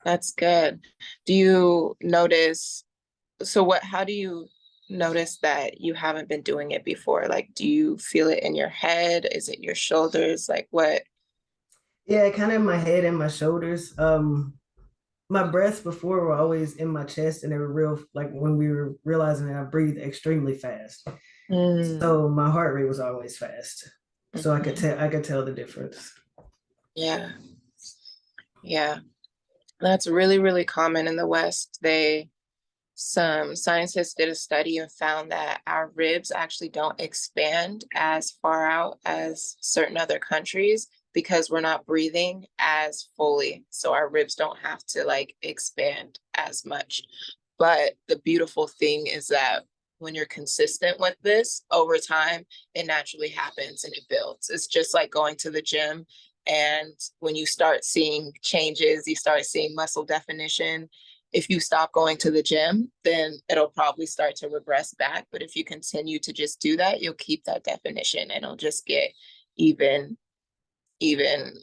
That's good. Do you notice, how do you notice that you haven't been doing it before? Like, do you feel it in your head? Is it your shoulders? Like what? Yeah, kind of in my head and my shoulders. My breaths before were always in my chest, and they were real. Like when we were realizing that I breathed extremely fast, Mm, so my heart rate was always fast. So mhm. I could tell the difference. Yeah, yeah. That's really, really common in the West. Some scientists did a study and found that our ribs actually don't expand as far out as certain other countries because we're not breathing as fully. So our ribs don't have to like expand as much. But the beautiful thing is that when you're consistent with this over time, it naturally happens and it builds. It's just like going to the gym. And when you start seeing changes, you start seeing muscle definition. If you stop going to the gym, then it'll probably start to regress back. But if you continue to just do that, you'll keep that definition and it'll just get even, even,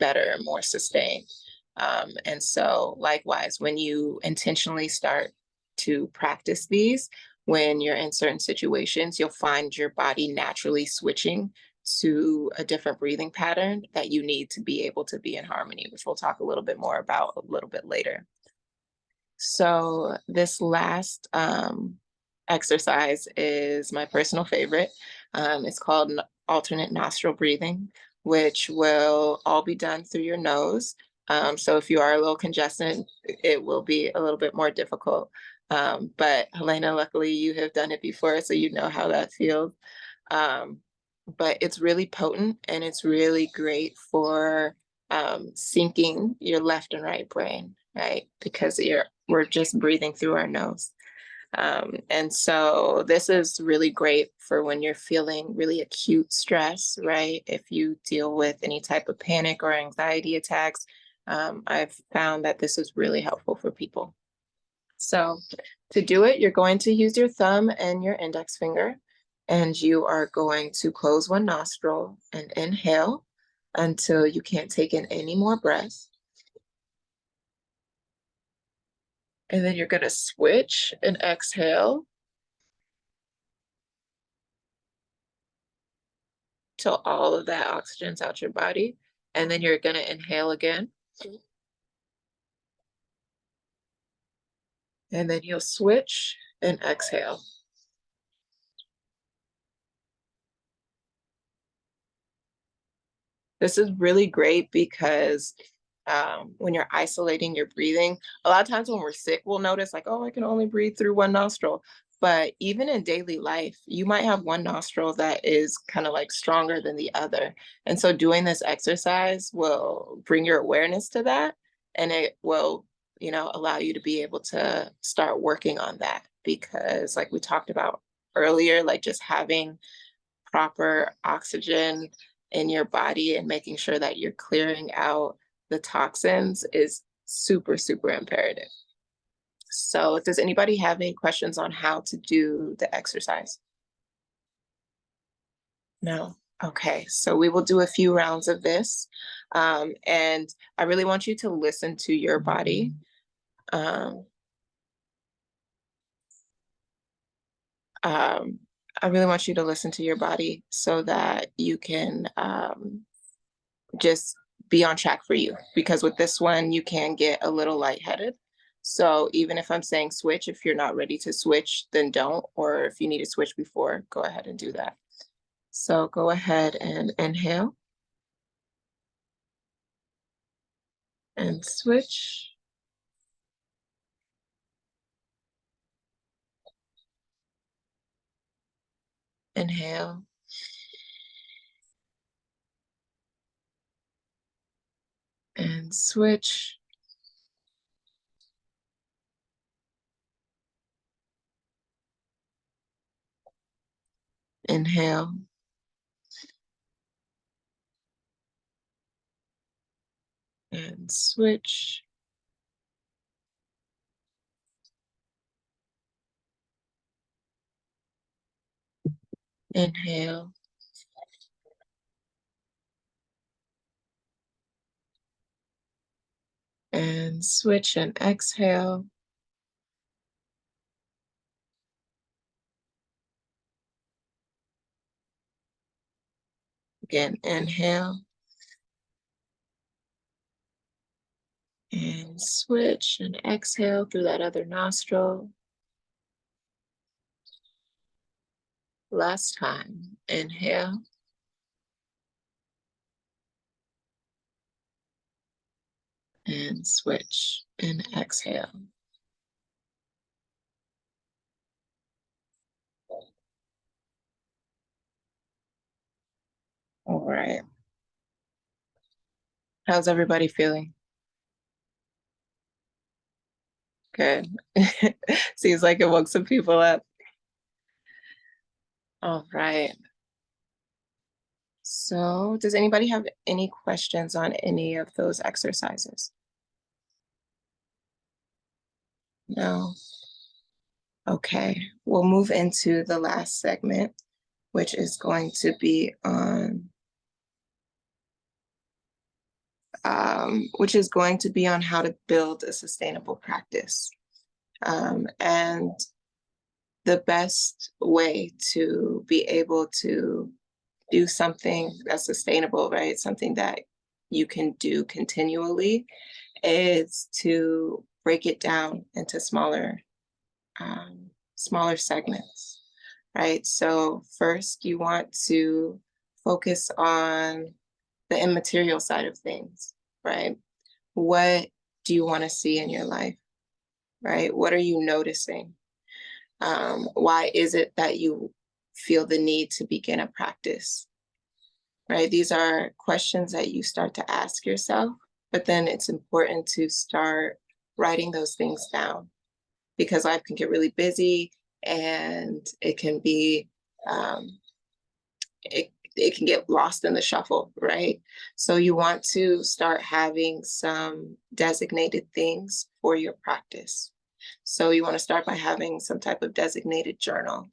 better and more sustained. And so, likewise, when you intentionally start to practice these, when you're in certain situations, you'll find your body naturally switching to a different breathing pattern that you need to be able to be in harmony, which we'll talk a little bit more about a little bit later. So this last exercise is my personal favorite. It's called alternate nostril breathing, which will all be done through your nose. So if you are a little congested, it will be a little bit more difficult. But Helena, luckily you have done it before, so you know how that feels. Um, but it's really potent and it's really great for syncing your left and right brain, right? Because we're just breathing through our nose. And so this is really great for when you're feeling really acute stress, right? If you deal with any type of panic or anxiety attacks, I've found that this is really helpful for people. So to do it, you're going to use your thumb and your index finger, and you are going to close one nostril and inhale until you can't take in any more breath. And then you're going to switch and exhale till all of that oxygen's out your body. And then you're going to inhale again. And then you'll switch and exhale. This is really great because when you're isolating your breathing, a lot of times when we're sick, we'll notice like, oh, I can only breathe through one nostril. But even in daily life, you might have one nostril that is kind of like stronger than the other. And so doing this exercise will bring your awareness to that and it will, allow you to be able to start working on that because like we talked about earlier, like just having proper oxygen in your body and making sure that you're clearing out the toxins is super, super imperative. So, does anybody have any questions on how to do the exercise? No. Okay, so we will do a few rounds of this. And I really want you to listen to your body. Um, um, I really want you to listen to your body so that you can just be on track for you because with this one you can get a little lightheaded. So even if I'm saying switch, if you're not ready to switch, then don't. Or if you need to switch before, go ahead and do that. So go ahead and inhale and switch. Inhale and switch. Inhale and switch. Inhale And switch and exhale. Again, inhale. And switch and exhale through that other nostril. Last time, inhale. And switch and exhale. All right. How's everybody feeling? Good. Seems like it woke some people up. All right. So, does anybody have any questions on any of those exercises? No? Okay. We'll move into the last segment, which is going to be on how to build a sustainable practice. And the best way to be able to do something that's sustainable, right? Something that you can do continually is to break it down into smaller segments, right? So first you want to focus on the immaterial side of things, right? What do you want to see in your life, right? What are you noticing? Why is it that you feel the need to begin a practice, right? These are questions that you start to ask yourself, but then it's important to start writing those things down because life can get really busy and it can be, it can get lost in the shuffle, right? So you want to start having some designated things for your practice. So you want to start by having some type of designated journal.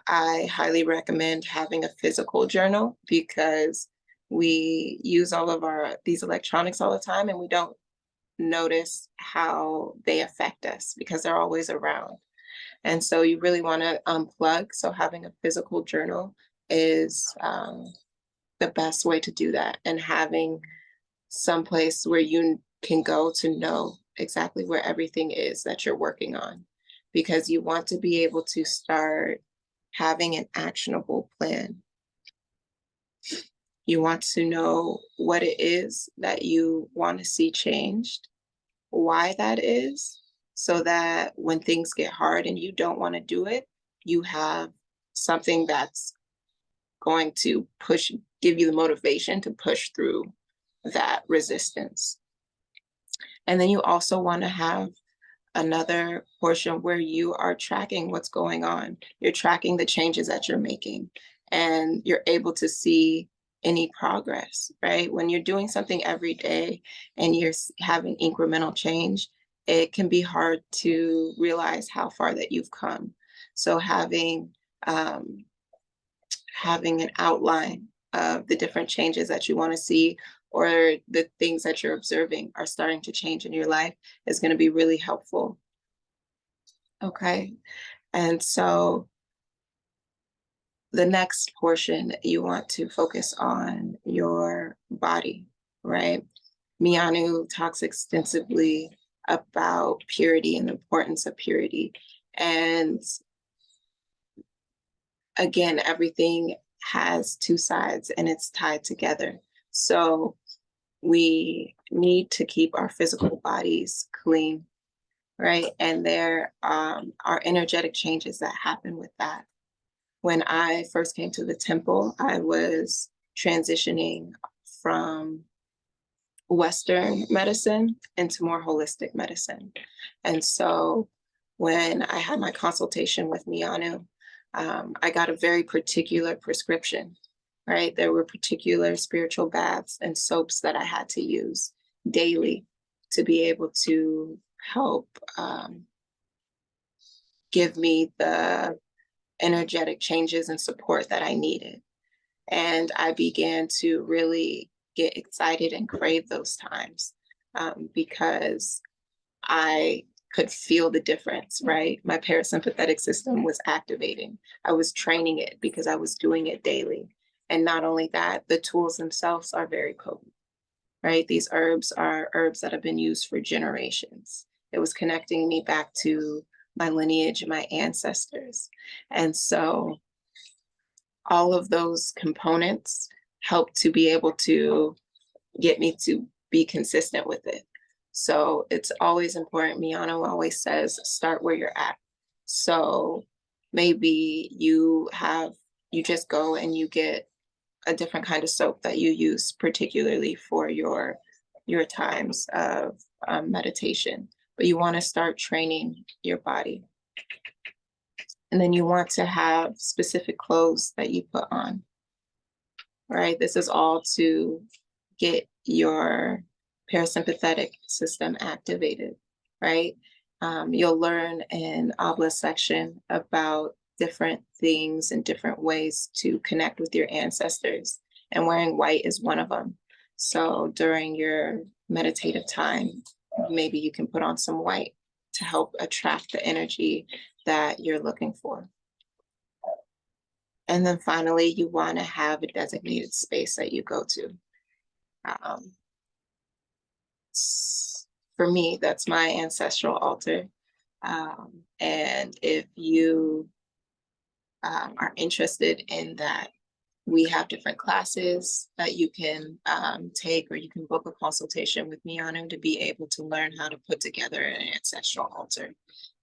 I highly recommend having a physical journal because we use all of these electronics all the time and we don't notice how they affect us because they're always around. And so you really want to unplug. So having a physical journal is the best way to do that, and having someplace where you can go to know exactly where everything is that you're working on, because you want to be able to start having an actionable plan. You want to know what it is that you want to see changed, why that is, so that when things get hard and you don't want to do it, you have something that's going to give you the motivation to push through that resistance. And then you also want to have another portion where you are tracking what's going on. You're tracking the changes that you're making, and you're able to see any progress, right? When you're doing something every day and you're having incremental change, it can be hard to realize how far that you've come. So um, having an outline of the different changes that you want to see, or the things that you're observing are starting to change in your life, is going to be really helpful. Okay. And so the next portion, you want to focus on your body, right? Mianu talks extensively about purity and the importance of purity. And again, everything has two sides and it's tied together. So we need to keep our physical bodies clean, right? And there are energetic changes that happen with that. When I first came to the temple, I was transitioning from Western medicine into more holistic medicine. And so when I had my consultation with Mianu, I got a very particular prescription, right? There were particular spiritual baths and soaps that I had to use daily to be able to help give me the energetic changes and support that I needed. And I began to really get excited and crave those times. because I could feel the difference, right? My parasympathetic system was activating. I was training it because I was doing it daily. And not only that, the tools themselves are very potent, right? These herbs are herbs that have been used for generations. It was connecting me back to my lineage and my ancestors. And so all of those components help to be able to get me to be consistent with it. So it's always important. Miano always says, start where you're at. So maybe you just go and you get a different kind of soap that you use particularly for your times of meditation, but you want to start training your body. And then you want to have specific clothes that you put on, right? This is all to get your parasympathetic system activated, right? You'll learn in Abla section about different things and different ways to connect with your ancestors, and wearing white is one of them. So during your meditative time, maybe you can put on some white to help attract the energy that you're looking for. And then finally, you want to have a designated space that you go to. Um, for me, that's my ancestral altar. And if you are interested in that, we have different classes that you can take, or you can book a consultation with me on to be able to learn how to put together an ancestral altar,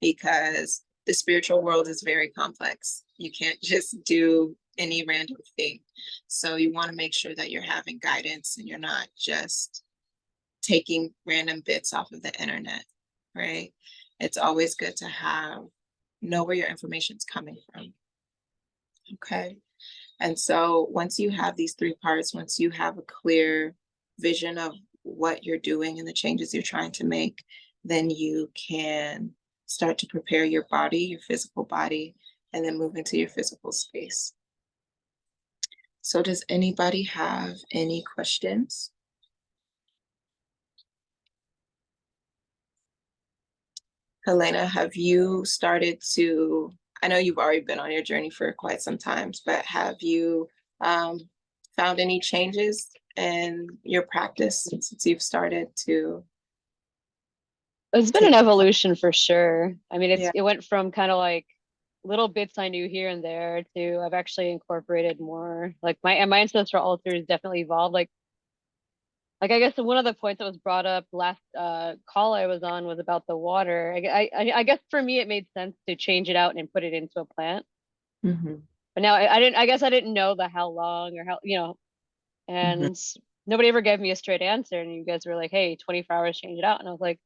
because the spiritual world is very complex. You can't just do any random thing. So you want to make sure that you're having guidance and you're not just taking random bits off of the internet, right? It's always good to know where your information's coming from. Okay. And so once you have these three parts, once you have a clear vision of what you're doing and the changes you're trying to make, then you can start to prepare your body, your physical body, and then move into your physical space. So does anybody have any questions? Helena, have you started to, I know you've already been on your journey for quite some time, but have you found any changes in your practice since you've started to It's been an take? evolution for sure. I mean, Yeah. it went from kind of like little bits I knew here and there to I've actually incorporated more. Like my ancestral altars definitely evolved. Like I guess one of the points that was brought up last call I was on was about the water. I guess for me it made sense to change it out and put it into a plant. Hmm. But now I didn't. I guess I didn't know the how long or how Hmm. and nobody ever gave me a straight answer. And you guys were like, "Hey, 24 hours, change it out." And I was like,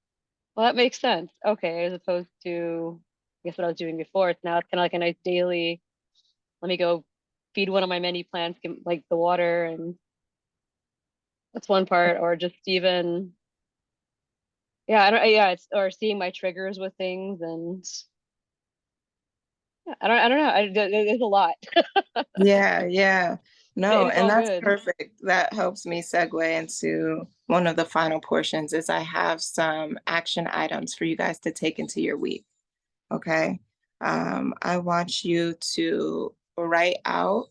"Well, that makes sense." Okay, as opposed to I guess what I was doing before. Now it's kind of like a nice daily. Let me go feed one of my many plants, like the water, and that's one part. Or just even yeah, I don't yeah, it's or seeing my triggers with things and yeah, I don't know. There's a lot. Yeah, yeah. And No, it's and all that's good. perfect. That helps me segue into one of the final portions is I have some action items for you guys to take into your week. Okay. I want you to write out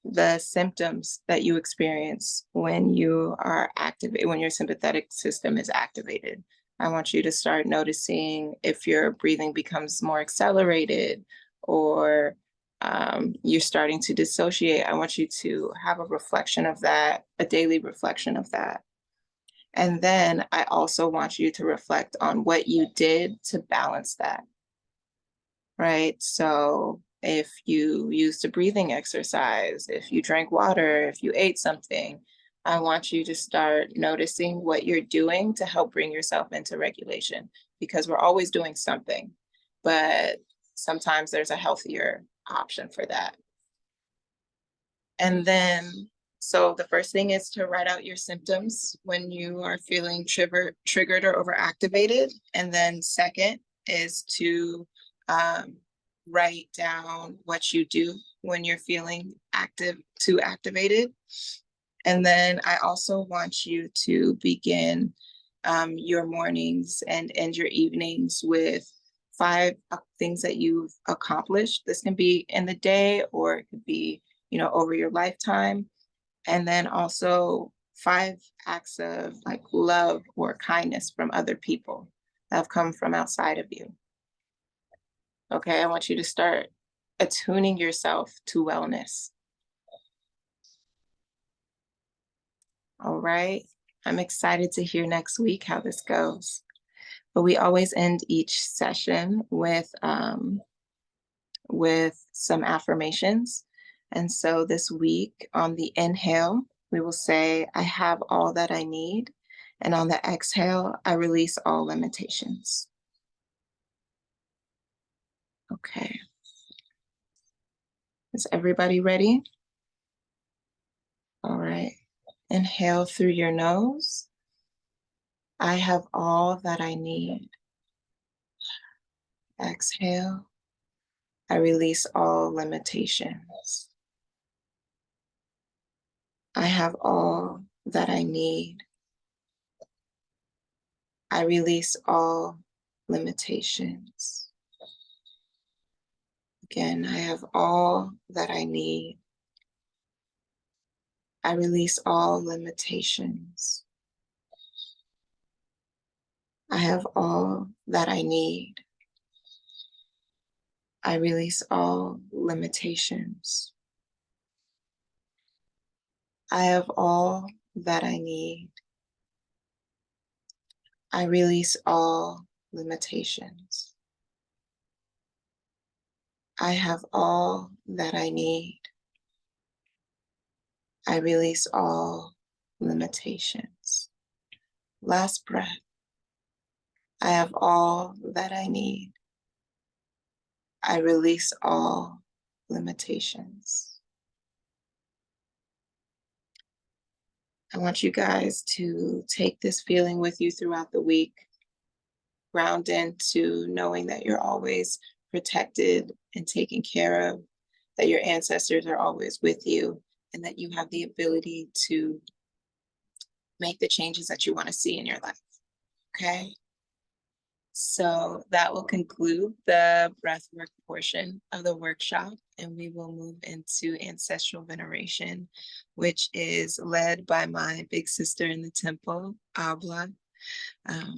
the symptoms that you experience when you are activated, when your sympathetic system is activated. I want you to start noticing if your breathing becomes more accelerated or you're starting to dissociate. I want you to have a reflection of that, a daily reflection of that. And then I also want you to reflect on what you did to balance that, right? So if you used a breathing exercise, if you drank water, if you ate something, I want you to start noticing what you're doing to help bring yourself into regulation, because we're always doing something, but sometimes there's a healthier option for that. And then, so the first thing is to write out your symptoms when you are feeling triggered or overactivated. And then second is to write down what you do when you're feeling too activated. And then I also want you to begin your mornings and end your evenings with 5 things that you've accomplished. This can be in the day, or it could be, over your lifetime. And then also 5 acts of like love or kindness from other people that have come from outside of you. Okay, I want you to start attuning yourself to wellness. All right. I'm excited to hear next week how this goes. But we always end each session with some affirmations. And so this week on the inhale, we will say, I have all that I need. And on the exhale, I release all limitations. Okay. Is everybody ready? All right. Inhale through your nose. I have all that I need. Exhale. I release all limitations. I have all that I need. I release all limitations. Again, I have all that I need. I release all limitations. I have all that I need. I release all limitations. I have all that I need. I release all limitations. I have all that I need. I release all limitations. Last breath. I have all that I need. I release all limitations. I want you guys to take this feeling with you throughout the week, ground into knowing that you're always protected and taken care of, that your ancestors are always with you, and that you have the ability to make the changes that you want to see in your life. Okay? So that will conclude the breathwork portion of the workshop, and we will move into ancestral veneration, which is led by my big sister in the temple, Abla.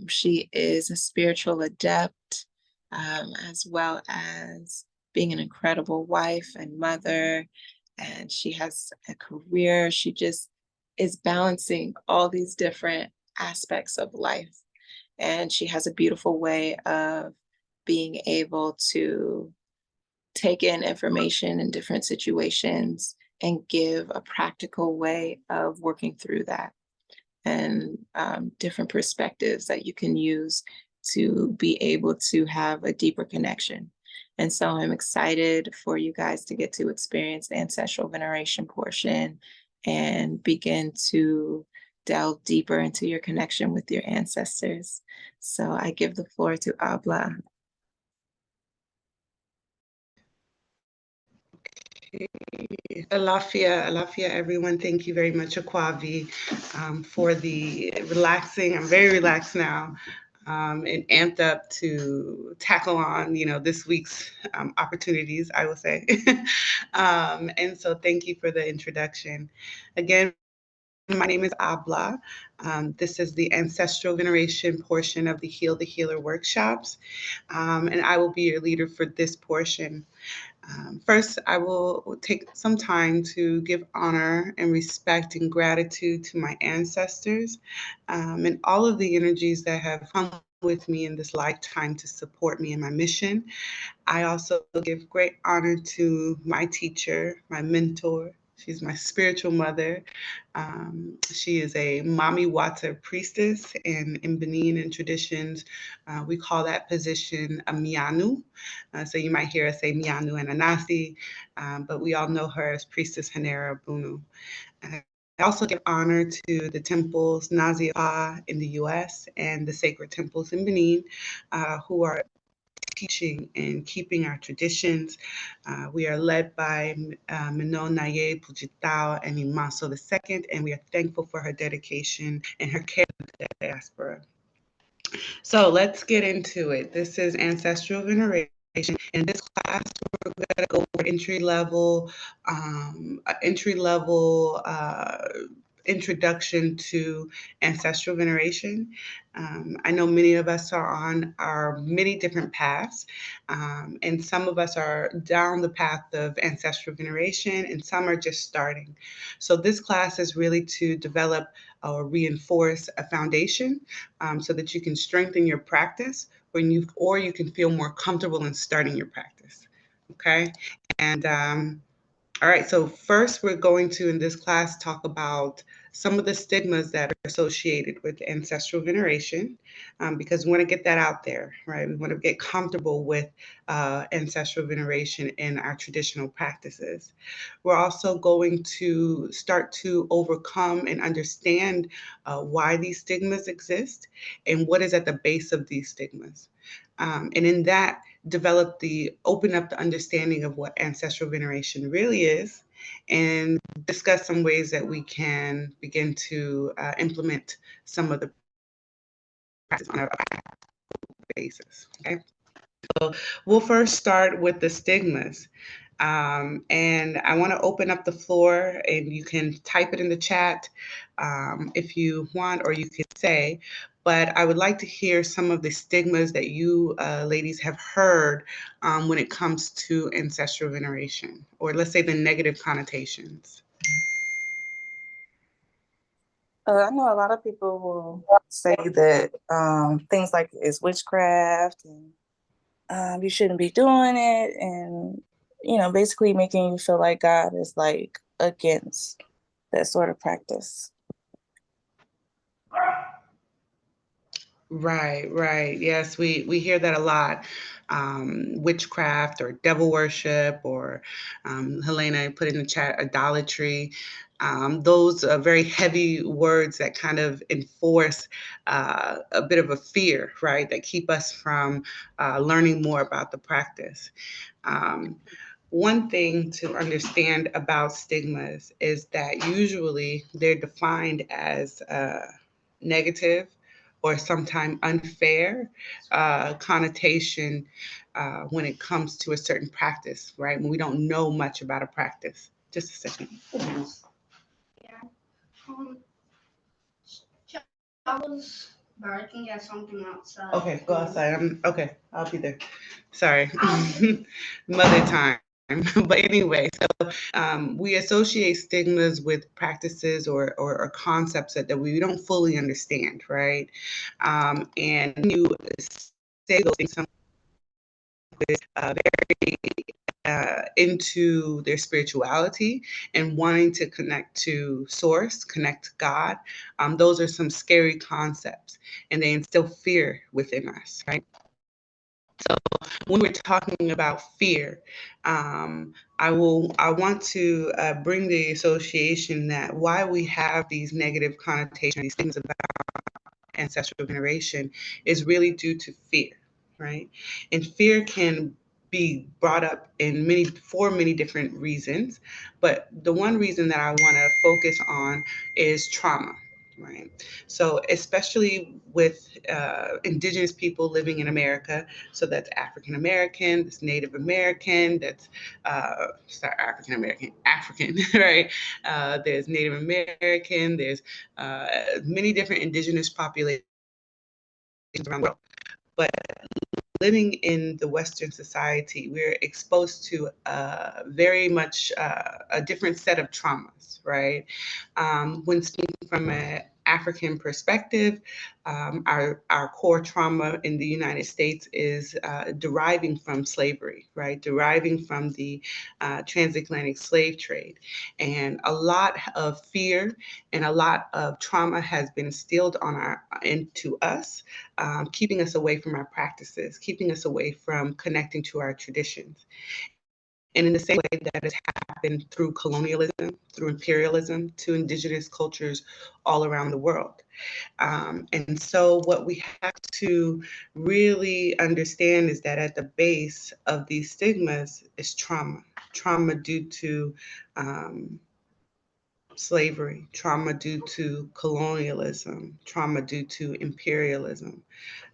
She is a spiritual adept, as well as being an incredible wife and mother, and she has a career. She just is balancing all these different aspects of life. And she has a beautiful way of being able to take in information in different situations and give a practical way of working through that, and different perspectives that you can use to be able to have a deeper connection. And so I'm excited for you guys to get to experience the ancestral veneration portion and begin to delve deeper into your connection with your ancestors. So I give the floor to Abla. Alafia, Alafia, everyone. Thank you very much, Akwavi, for the relaxing. I'm very relaxed now, and amped up to tackle on, this week's opportunities, I will say. And so thank you for the introduction. Again, my name is Abla. This is the ancestral veneration portion of the Heal the Healer workshops, and I will be your leader for this portion. First, I will take some time to give honor and respect and gratitude to my ancestors, and all of the energies that have come with me in this lifetime to support me in my mission. I also give great honor to my teacher, my mentor. She's my spiritual mother. She is a Mami Wata priestess, and in Benin traditions, we call that position a Mianu. So you might hear us say Mianu and Anasi, but we all know her as Priestess Hanera Bunu. I also give honor to the temples Nazia in the US and the sacred temples in Benin, who are teaching and keeping our traditions. We are led by Manon Naye Pujitao and Imaso II, and we are thankful for her dedication and her care of the diaspora. So let's get into it. This is Ancestral Veneration. In this class, we're going to go over entry level introduction to ancestral veneration. I know many of us are on our many different paths, and some of us are down the path of ancestral veneration, and some are just starting. So this class is really to develop or reinforce a foundation so that you can strengthen your practice or you can feel more comfortable in starting your practice. Okay, and all right, so first we're going to, in this class, talk about some of the stigmas that are associated with ancestral veneration, because we want to get that out there, right? We want to get comfortable with ancestral veneration in our traditional practices. We're also going to start to overcome and understand why these stigmas exist and what is at the base of these stigmas. And in that, open up the understanding of what ancestral veneration really is, and discuss some ways that we can begin to implement some of the practice on a basis. Okay, so we'll first start with the stigmas. And I want to open up the floor, and you can type it in the chat if you want, or you could say, but I would like to hear some of the stigmas that you ladies have heard when it comes to ancestral veneration, or let's say the negative connotations. I know a lot of people will say that things like it's witchcraft and you shouldn't be doing it, and basically making you feel like God is like against that sort of practice. Right, right. Yes, we hear that a lot. Witchcraft or devil worship, or Helena put in the chat, idolatry. Those are very heavy words that kind of enforce a bit of a fear, right? That keep us from learning more about the practice. Um, One thing to understand about stigmas is that usually they're defined as negative or sometimes unfair connotation when it comes to a certain practice, right? When we don't know much about a practice. Just a second. I was barking at something outside. Okay, go outside. I'll be there. Sorry. Mother time. But anyway, so we associate stigmas with practices or concepts that we don't fully understand, right? And you say those things, some very into their spirituality and wanting to connect to source, connect to God. Those are some scary concepts, and they instill fear within us, right? So when we're talking about fear, I want to bring the association that why we have these negative connotations, these things about ancestral veneration, is really due to fear, right? And fear can be brought up for many different reasons, but the one reason that I want to focus on is trauma, right? So especially with indigenous people living in America, so that's African American, that's Native American, that's sorry, African American, African, right? There's Native American, there's many different indigenous populations around the world. But living in the Western society, we're exposed to very much a different set of traumas, right? When speaking from an African perspective, our core trauma in the United States is deriving from slavery, right? Deriving from the transatlantic slave trade. And a lot of fear and a lot of trauma has been instilled into us, keeping us away from our practices, keeping us away from connecting to our traditions. And in the same way that has happened through colonialism, through imperialism, to indigenous cultures all around the world. And so what we have to really understand is that at the base of these stigmas is trauma due to slavery, trauma due to colonialism, trauma due to imperialism.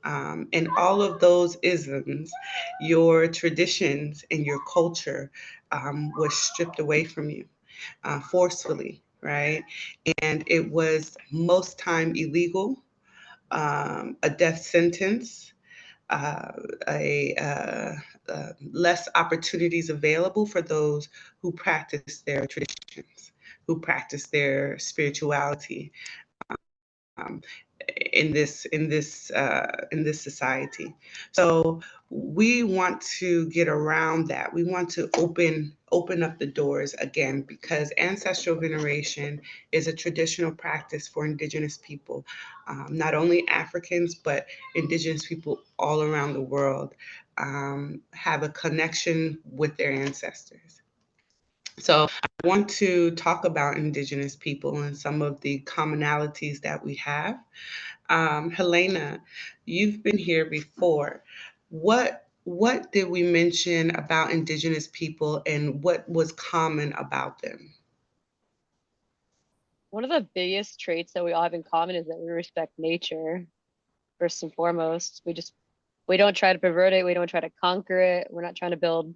And all of those isms, your traditions and your culture was stripped away from you forcefully, right? And it was most time illegal, a death sentence, uh, a less opportunities available for those who practice their traditions, who practice their spirituality, um, in this society. So we want to get around that. We want to open up the doors again, because ancestral veneration is a traditional practice for Indigenous people, not only Africans but Indigenous people all around the world have a connection with their ancestors. So I want to talk about Indigenous people and some of the commonalities that we have. Helena, you've been here before. What did we mention about Indigenous people and what was common about them? One of the biggest traits that we all have in common is that we respect nature first and foremost. We don't try to pervert it. We don't try to conquer it. We're not trying to build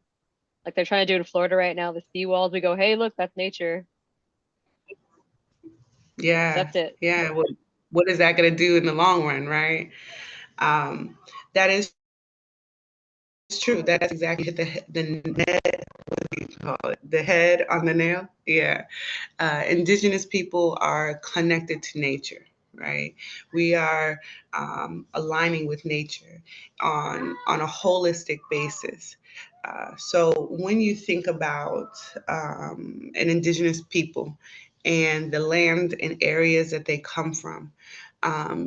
like they're trying to do in Florida right now, the seawalls. We go, hey, look, that's nature. Yeah, Accept it. yeah. What is that going to do in the long run, right? That is true. That's exactly hit the net. What do you call it? The head on the nail. Yeah. Indigenous people are connected to nature, right? We are aligning with nature on a holistic basis. So when you think about an Indigenous people and the land and areas that they come from,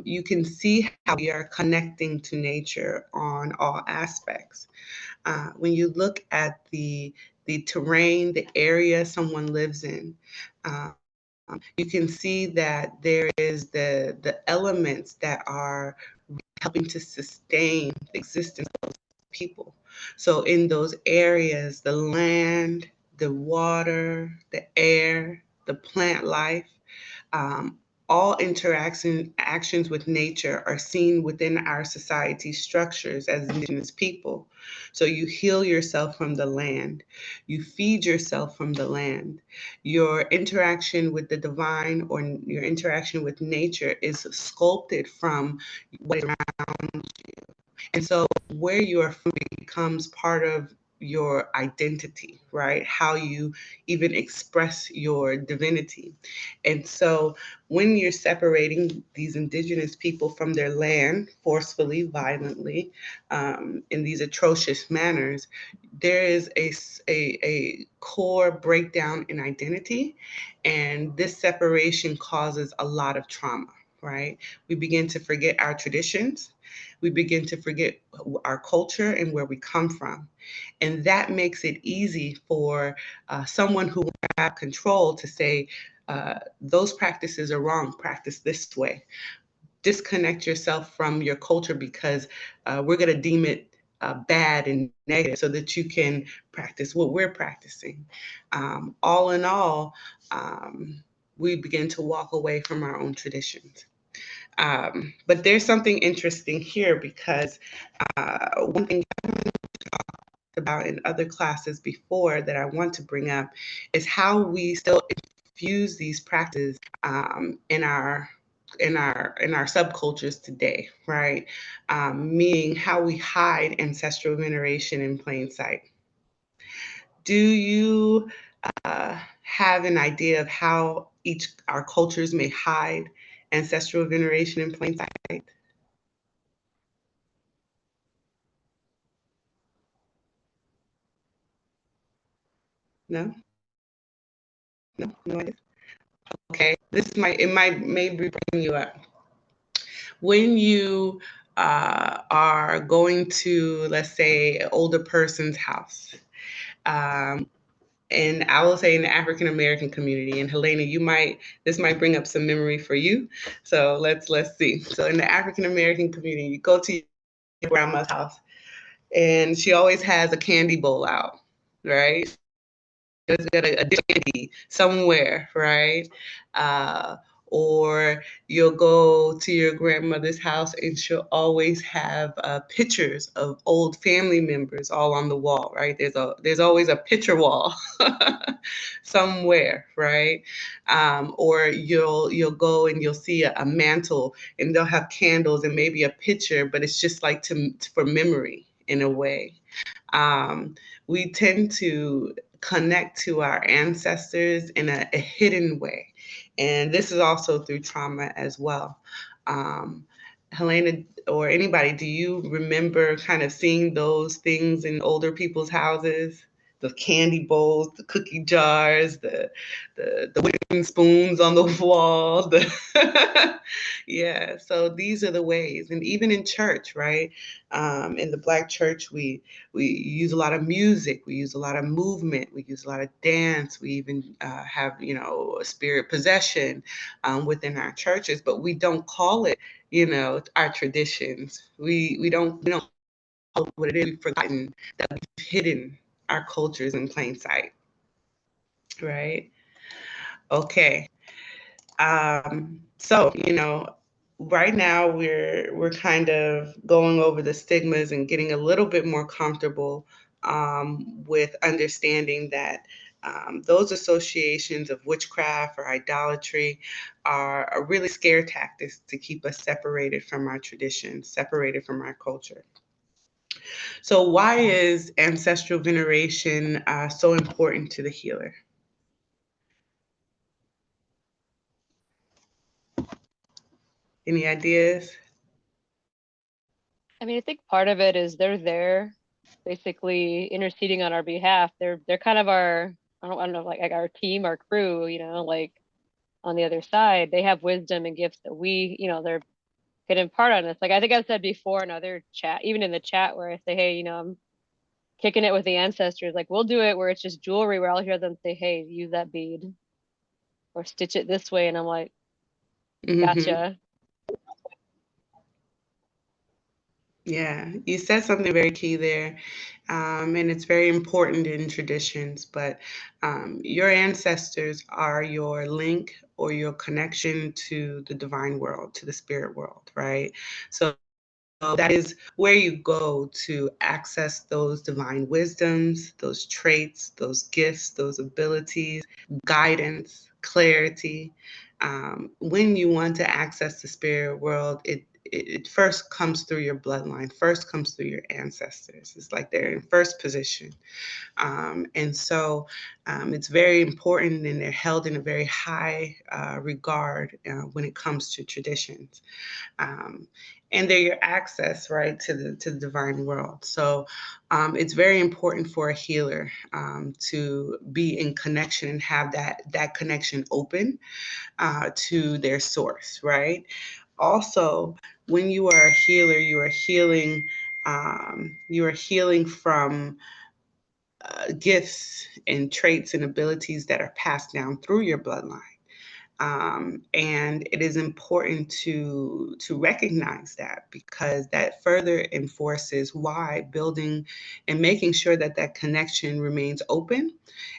you can see how we are connecting to nature on all aspects. When you look at the terrain, the area someone lives in, you can see that there is the elements that are helping to sustain the existence of people. So in those areas, the land, the water, the air, the plant life, um, all interaction actions with nature are seen within our society structures as Indigenous people. So you heal yourself from the land, you feed yourself from the land. Your interaction with the divine or your interaction with nature is sculpted from what is around you. And so where you are from becomes part of your identity, right? How you even express your divinity. And so when you're separating these Indigenous people from their land forcefully, violently, in these atrocious manners, there is a core breakdown in identity. And this separation causes a lot of trauma, right? We begin to forget our traditions. We begin to forget our culture and where we come from. And that makes it easy for someone who have control to say, those practices are wrong, practice this way. Disconnect yourself from your culture because we're going to deem it bad and negative so that you can practice what we're practicing. All in all, we begin to walk away from our own traditions. But there's something interesting here because one thing I talked about in other classes before that I want to bring up is how we still infuse these practices in our subcultures today, right? Meaning how we hide ancestral veneration in plain sight. Do you have an idea of how each our cultures may hide ancestral veneration in plain sight? No, no idea. Okay, this might maybe bring you up when you are going to, let's say, an older person's house. And I will say in the African American community. And Helena, this might bring up some memory for you. So let's see. So in the African American community, you go to your grandma's house, and she always has a candy bowl out, right? There's got a candy somewhere, right? Uh, or you'll go to your grandmother's house and she'll always have pictures of old family members all on the wall, right? There's always a picture wall somewhere, right? Or you'll go and you'll see a mantle and they'll have candles and maybe a picture, but it's just like for memory in a way. We tend to connect to our ancestors in a hidden way. And this is also through trauma as well. Helena or anybody, do you remember kind of seeing those things in older people's houses? The candy bowls, the cookie jars, the wooden spoons on the wall. Yeah, so these are the ways. And even in church, right? In the Black church, we use a lot of music, we use a lot of movement, we use a lot of dance, we even have spirit possession within our churches, but we don't call it our traditions. We don't call it what it is. We've forgotten that we've hidden our cultures in plain sight, right? Okay. So, right now we're kind of going over the stigmas and getting a little bit more comfortable with understanding that those associations of witchcraft or idolatry are really scare tactics to keep us separated from our traditions, separated from our culture. So, why is ancestral veneration so important to the healer? Any ideas? I mean, I think part of it is they're there basically interceding on our behalf. They're kind of our, I don't know, like our team, our crew, like on the other side. They have wisdom and gifts that they're could impart on us. Like I think I've said before in other chat, even in the chat where I say, hey, I'm kicking it with the ancestors. Like we'll do it where it's just jewelry where I'll hear them say, hey, use that bead or stitch it this way. And I'm like, Mm-hmm. gotcha. Yeah, you said something very key there, and it's very important in traditions. But your ancestors are your link or your connection to the divine world, to the spirit world, right? So that is where you go to access those divine wisdoms, those traits, those gifts, those abilities, guidance, clarity. When you want to access the spirit world, it first comes through your bloodline, first comes through your ancestors. It's like they're in first position. And so it's very important and they're held in a very high regard when it comes to traditions. Um, and they're your access, right, to the divine world. So it's very important for a healer to be in connection and have that connection open to their source, right? Also, when you are a healer, you are healing. You are healing from gifts and traits and abilities that are passed down through your bloodline. And it is important to recognize that because that further enforces why building and making sure that that connection remains open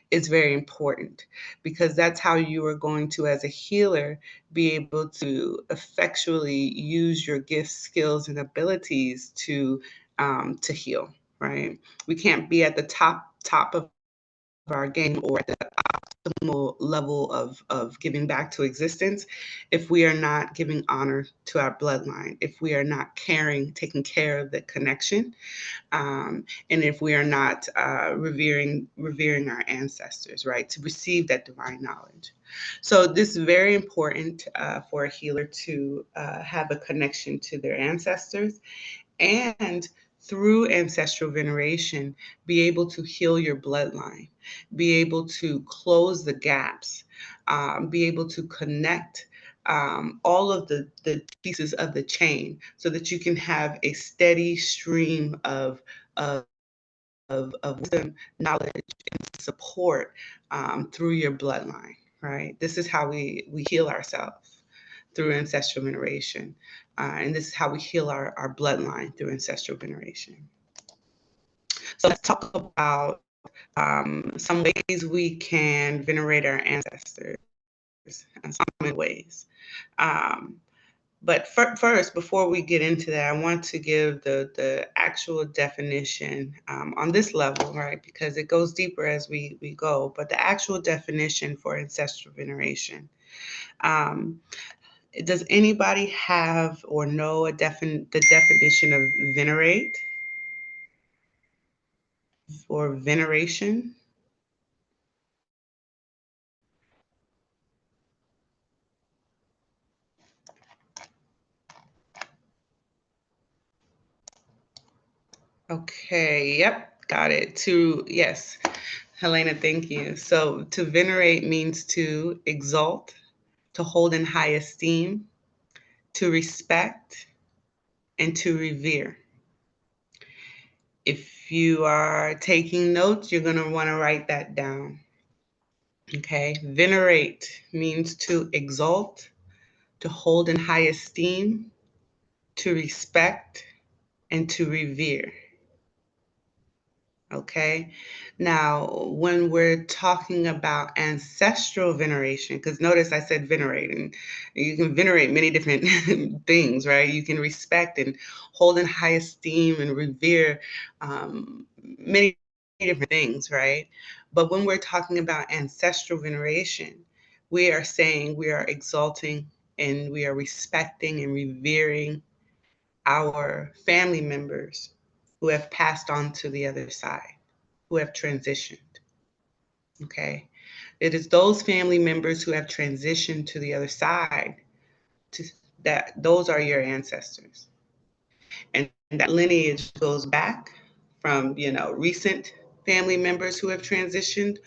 is very important because that's how you are going to, as a healer, be able to effectually use your gifts, skills, and abilities to heal. Right? We can't be at the top of our game or at the optimal level of giving back to existence if we are not giving honor to our bloodline, if we are not taking care of the connection, and if we are not revering our ancestors, right, to receive that divine knowledge. So this is very important for a healer to have a connection to their ancestors and through ancestral veneration, be able to heal your bloodline, be able to close the gaps, be able to connect all of the pieces of the chain so that you can have a steady stream of of wisdom, knowledge, and support through your bloodline, right? This is how we heal ourselves through ancestral veneration. And this is how we heal our bloodline through ancestral veneration. So let's talk about some ways we can venerate our ancestors, and some common ways. But first, before we get into that, I want to give the actual definition on this level, right? Because it goes deeper as we go. But the actual definition for ancestral veneration. Does anybody have or know the definition of venerate or veneration? Okay, yep, got it. Yes, Helena, thank you. So to venerate means to exalt, to hold in high esteem, to respect, and to revere. If you are taking notes, you're going to want to write that down. Okay, venerate means to exalt, to hold in high esteem, to respect, and to revere. Okay. Now, when we're talking about ancestral veneration, because notice I said venerate, and you can venerate many different things, right? You can respect and hold in high esteem and revere many different things, right? But when we're talking about ancestral veneration, we are saying we are exalting and we are respecting and revering our family members who have passed on to the other side, who have transitioned. Okay. It is those family members who have transitioned to the other side that those are your ancestors. And that lineage goes back from, recent family members who have transitioned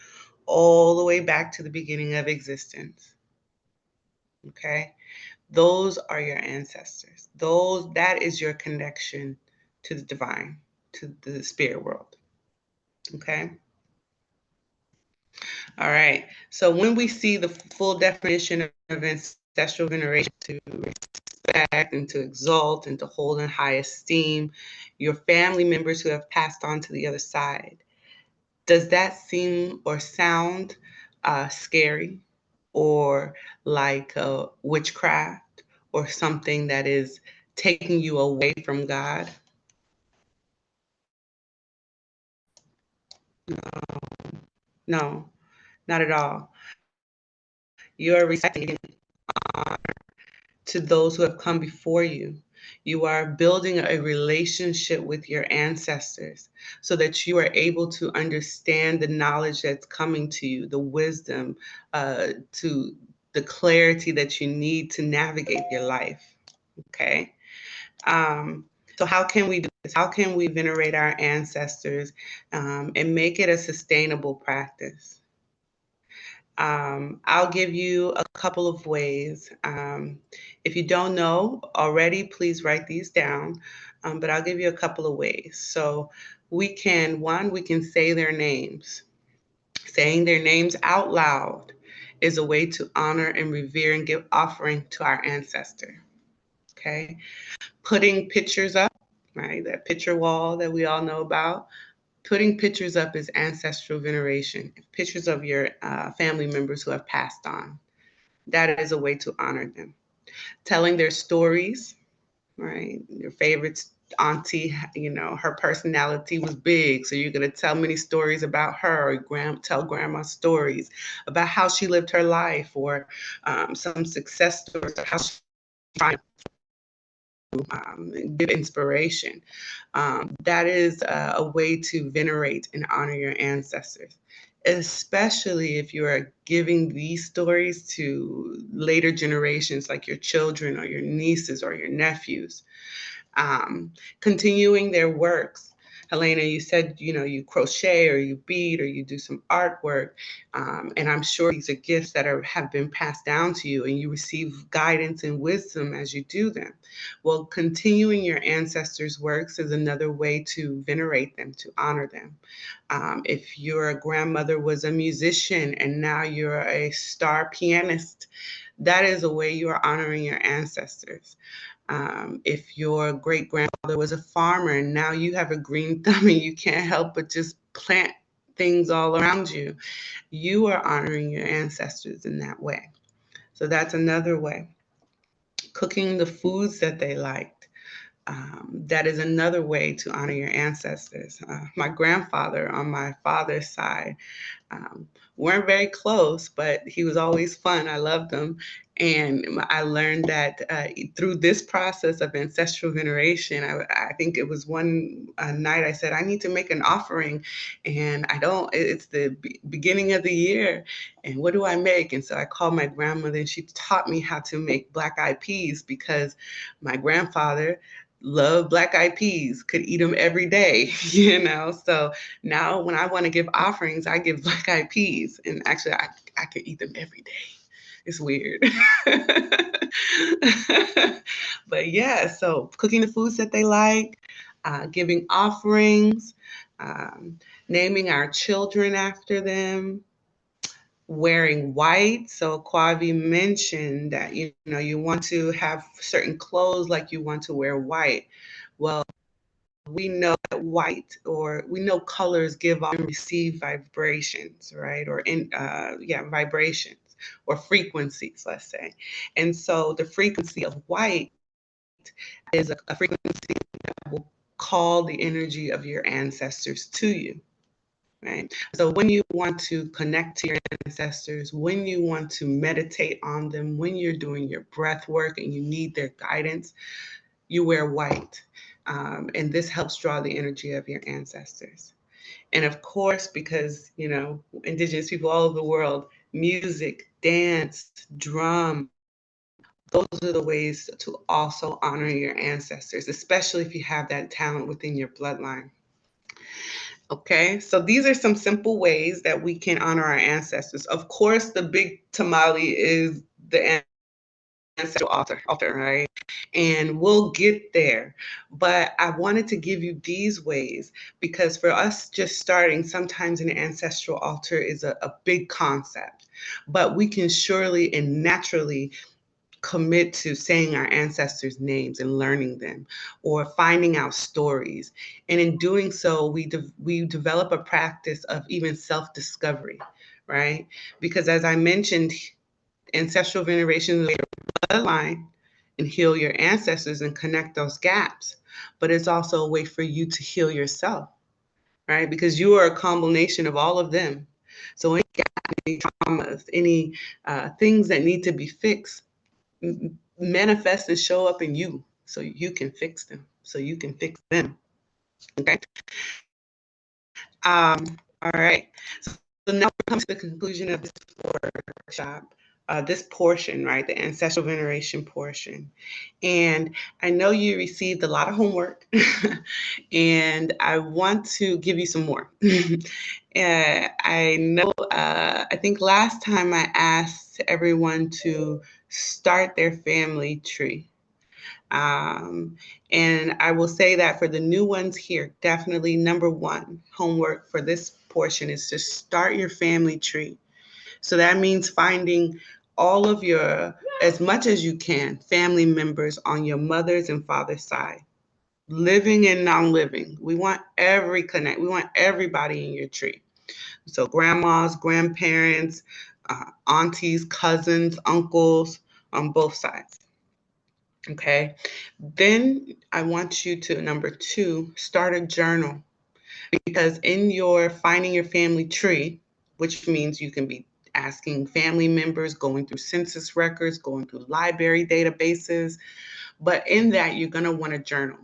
all the way back to the beginning of existence. Okay. Those are your ancestors. That is your connection to the divine, to the spirit world. Okay. All right. So when we see the full definition of ancestral veneration, to respect and to exalt and to hold in high esteem your family members who have passed on to the other side, does that seem or sound scary or like witchcraft or something that is taking you away from God? No, not at all. You are respecting to those who have come before you. You are building a relationship with your ancestors so that you are able to understand the knowledge that's coming to you, the wisdom, to the clarity that you need to navigate your life. Okay. So how can we do this? How can we venerate our ancestors and make it a sustainable practice? I'll give you a couple of ways. If you don't know already, please write these down, but I'll give you a couple of ways. So we can say their names. Saying their names out loud is a way to honor and revere and give offering to our ancestor. Okay. Putting pictures up, right? That picture wall that we all know about. Putting pictures up is ancestral veneration, pictures of your family members who have passed on. That is a way to honor them. Telling their stories, right? Your favorite auntie, her personality was big. So you're going to tell many stories about her, or tell grandma stories about how she lived her life, or some success stories, or how she triumphed. Give inspiration. That is a way to venerate and honor your ancestors, especially if you are giving these stories to later generations, like your children or your nieces or your nephews. Continuing their works. Helena, you said, you crochet or you bead or you do some artwork. And I'm sure these are gifts that have been passed down to you and you receive guidance and wisdom as you do them. Well, continuing your ancestors' works is another way to venerate them, to honor them. If your grandmother was a musician and now you're a star pianist, that is a way you are honoring your ancestors. If your great grandfather was a farmer and now you have a green thumb and you can't help but just plant things all around you, you are honoring your ancestors in that way. So that's another way. Cooking the foods that they liked. That is another way to honor your ancestors. My grandfather on my father's side, um, weren't very close, but he was always fun. I loved him. And I learned that through this process of ancestral veneration, I think it was one night I said, I need to make an offering. And it's the beginning of the year. And what do I make? And so I called my grandmother and she taught me how to make black-eyed peas because my grandfather loved black-eyed peas, could eat them every day, So now when I want to give offerings, I give black-eyed peas. And actually, I could eat them every day. It's weird. But yeah, so cooking the foods that they like, giving offerings, um, naming our children after them, wearing white. So Kwavi mentioned that, you want to have certain clothes like you want to wear white. Well, we know that we know colors give off and receive vibrations, right? Vibrations or frequencies, let's say. And so the frequency of white is a frequency that will call the energy of your ancestors to you, right? So when you want to connect to your ancestors, when you want to meditate on them, when you're doing your breath work and you need their guidance, you wear white. And this helps draw the energy of your ancestors. And of course, because, Indigenous people all over the world, music, dance, drum, those are the ways to also honor your ancestors, especially if you have that talent within your bloodline. Okay, so these are some simple ways that we can honor our ancestors. Of course, the big tamale is the ancestral altar, right? And we'll get there. But I wanted to give you these ways because for us just starting, sometimes an ancestral altar is a big concept, but we can surely and naturally commit to saying our ancestors' names and learning them or finding out stories. And in doing so, we develop a practice of even self-discovery, right? Because as I mentioned, ancestral veneration is a bloodline and heal your ancestors and connect those gaps. But it's also a way for you to heal yourself, right? Because you are a combination of all of them. So any gaps, any traumas, any things that need to be fixed, manifest and show up in you so you can fix them, so you can fix them. Okay. All right. So now we're coming to the conclusion of this workshop, this portion, right? The ancestral veneration portion. And I know you received a lot of homework and I want to give you some more. I know, I think last time I asked everyone to start their family tree. And I will say that for the new ones here, definitely number one homework for this portion is to start your family tree. So that means finding all of your, as much as you can, family members on your mother's and father's side, living and non-living. We want we want everybody in your tree. So grandmas, grandparents, aunties, cousins, uncles on both sides. Okay. Then I want you to, number two, start a journal. Because in your finding your family tree, which means you can be asking family members, going through census records, going through library databases, but in that you're going to want to journal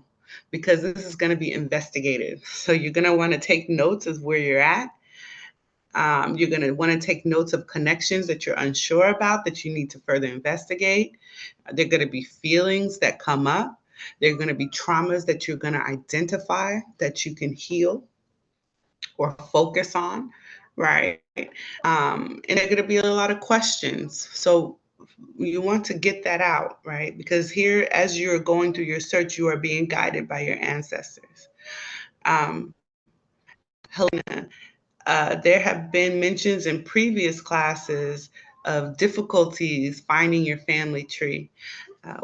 because this is going to be investigative. So you're going to want to take notes of where you're at. You're going to want to take notes of connections that you're unsure about that you need to further investigate. There are going to be feelings that come up. There are going to be traumas that you're going to identify that you can heal or focus on, right? And there are going to be a lot of questions. So you want to get that out, right? Because here, as you're going through your search, you are being guided by your ancestors. Helena, there have been mentions in previous classes of difficulties finding your family tree.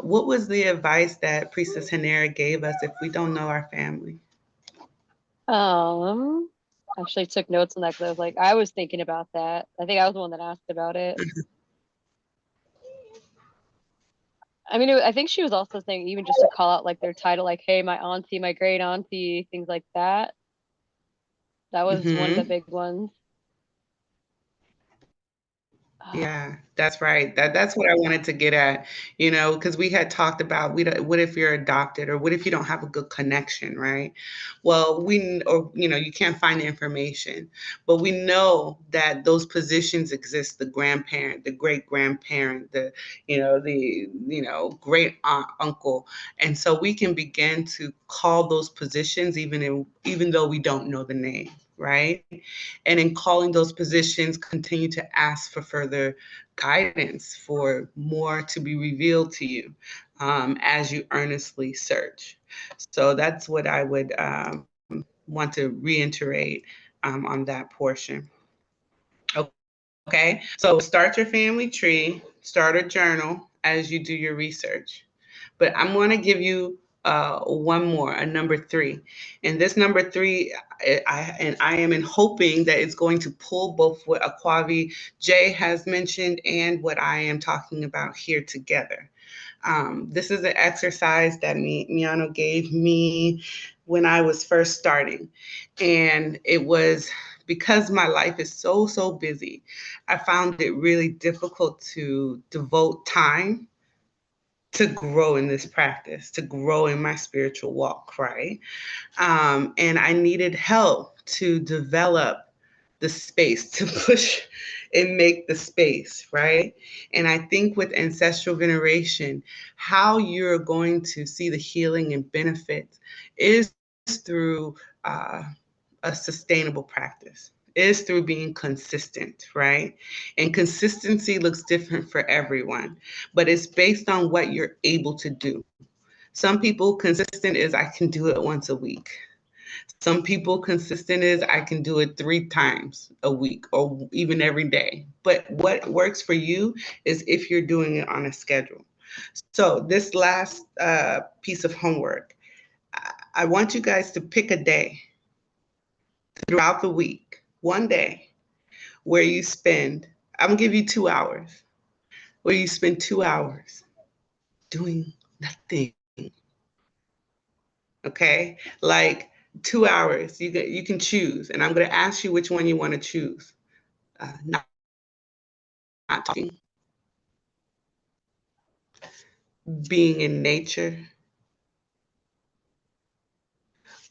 What was the advice that Priestess Hanera gave us if we don't know our family? Actually took notes on that because I was thinking about that. I think I was the one that asked about it. I mean, I think she was also saying even just to call out like their title, like, hey, my auntie, my great auntie, things like that. That was one of the Mm-hmm. big ones. Yeah, that's right. That's what I wanted to get at, you know, because we had talked about what if you're adopted or what if you don't have a good connection, right? Well, or you know, you can't find the information, but we know that those positions exist: the grandparent, the great grandparent, the great aunt, uncle, and so we can begin to call those positions even though we don't know the name, right? And in calling those positions, continue to ask for further guidance, for more to be revealed to you as you earnestly search. So that's what I would want to reiterate on that portion. Okay, so start your family tree, start a journal as you do your research. But I'm going to give you one more, a number 3. And this number 3, I am in hoping that it's going to pull both what Akwavi Jay has mentioned and what I am talking about here together. This is an exercise that Miano gave me when I was first starting. And it was because my life is so busy, I found it really difficult to devote time to grow in this practice, to grow in my spiritual walk, right? And I needed help to develop the space, to push and make the space, right? And I think with ancestral veneration, how you're going to see the healing and benefits is through a sustainable practice, is through being consistent, right? And consistency looks different for everyone, but it's based on what you're able to do. Some people, consistent is I can do it once a week. Some people, consistent is I can do it 3 times a week or even every day. But what works for you is if you're doing it on a schedule. So this last piece of homework, I want you guys to pick a day throughout the week, one day, where you spend, I'm gonna give you 2 hours, where you spend 2 hours doing nothing. Okay? Like 2 hours, you can choose, and I'm gonna ask you which one you want to choose. Not talking, being in nature,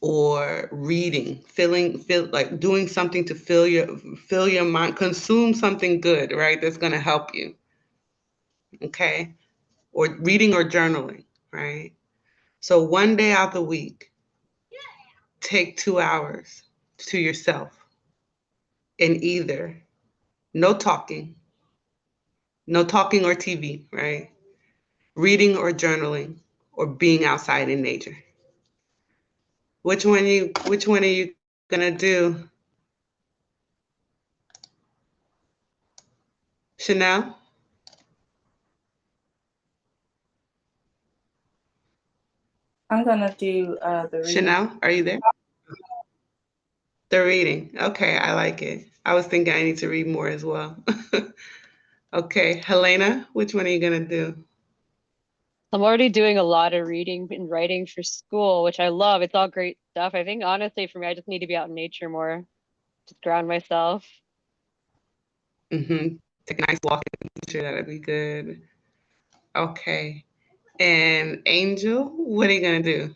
or reading, feel like doing something to fill your mind, consume something good, right? That's gonna help you. Okay? Or reading or journaling, right? So one day out the week, take 2 hours to yourself, and either no talking or TV, right? Reading or journaling, or being outside in nature. Which one are you gonna do? Chanel? I'm gonna do the reading. Chanel, are you there? The reading. Okay, I like it. I was thinking I need to read more as well. Okay, Helena, which one are you gonna do? I'm already doing a lot of reading and writing for school, which I love. It's all great stuff. I think honestly for me, I just need to be out in nature more, just ground myself. Mm-hmm. Take a nice walk in nature, that'd be good. Okay. And Angel, what are you gonna do?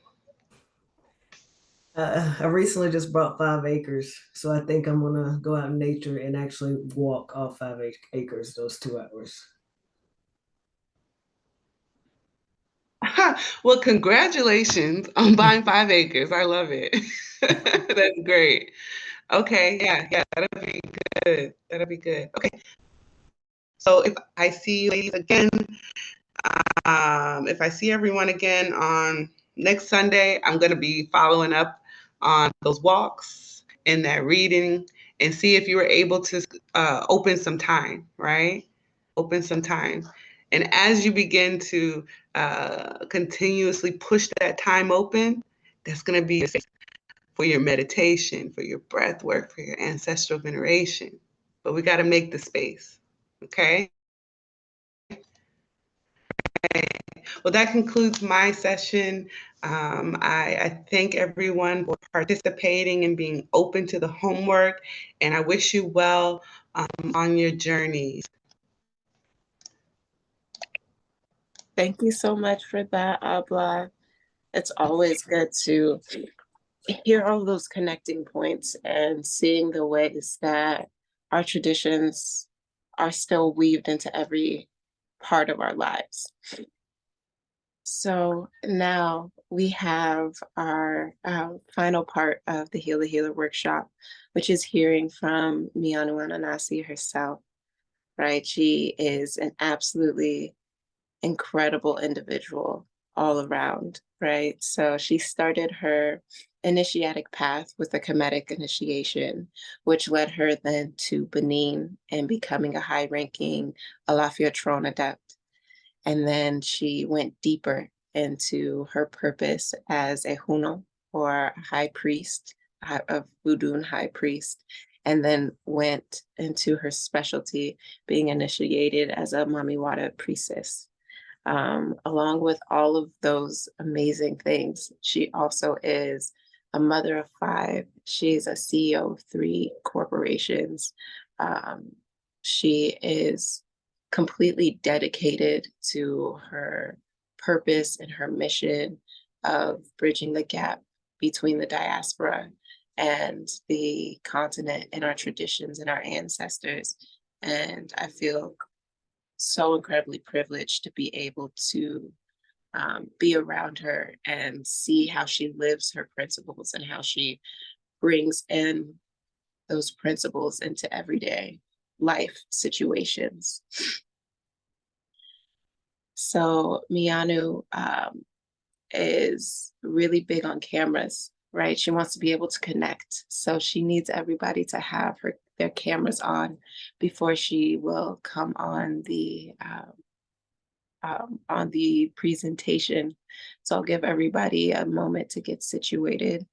I recently just bought 5 acres, so I think I'm gonna go out in nature and actually walk all 5 acres those 2 hours. Well, congratulations on buying 5 acres. I love it. That's great. Okay, yeah, that'll be good. That'll be good. Okay, so if I see you ladies again, if I see everyone again on next Sunday, I'm going to be following up on those walks and that reading and see if you were able to open some time, right? Open some time. And as you begin to continuously push that time open, that's going to be for your meditation, for your breath work, for your ancestral veneration. But we got to make the space, okay? Well, that concludes my session. I thank everyone for participating and being open to the homework, and I wish you well on your journeys. Thank you so much for that, Abla. It's always good to hear all those connecting points and seeing the ways that our traditions are still weaved into every part of our lives. So now we have our final part of the Heal the Healer workshop, which is hearing from Mianu Ananasi herself, right? She is an absolutely incredible individual all around, right? So she started her initiatic path with a Kemetic initiation, which led her then to Benin and becoming a high-ranking Alafia Tron adept. And then she went deeper into her purpose as a Huno, or high priest, of Voodoo high priest, and then went into her specialty being initiated as a Mamiwata priestess. Along with all of those amazing things, she also is a mother of 5. She's a CEO of 3 corporations. She is completely dedicated to her purpose and her mission of bridging the gap between the diaspora and the continent and our traditions and our ancestors. And I feel so incredibly privileged to be able to be around her and see how she lives her principles and how she brings in those principles into everyday life situations. So Mianu is really big on cameras, right? She wants to be able to connect. So she needs everybody to have their cameras on before she will come on the presentation. So I'll give everybody a moment to get situated.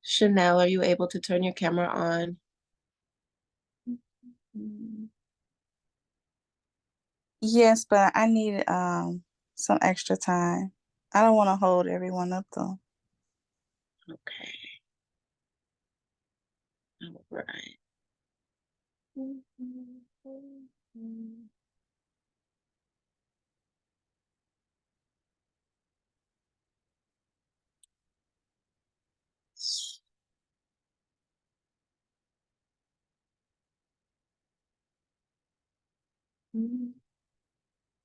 Chanel, are you able to turn your camera on? Yes, but I need some extra time. I don't want to hold everyone up though. Okay. All right.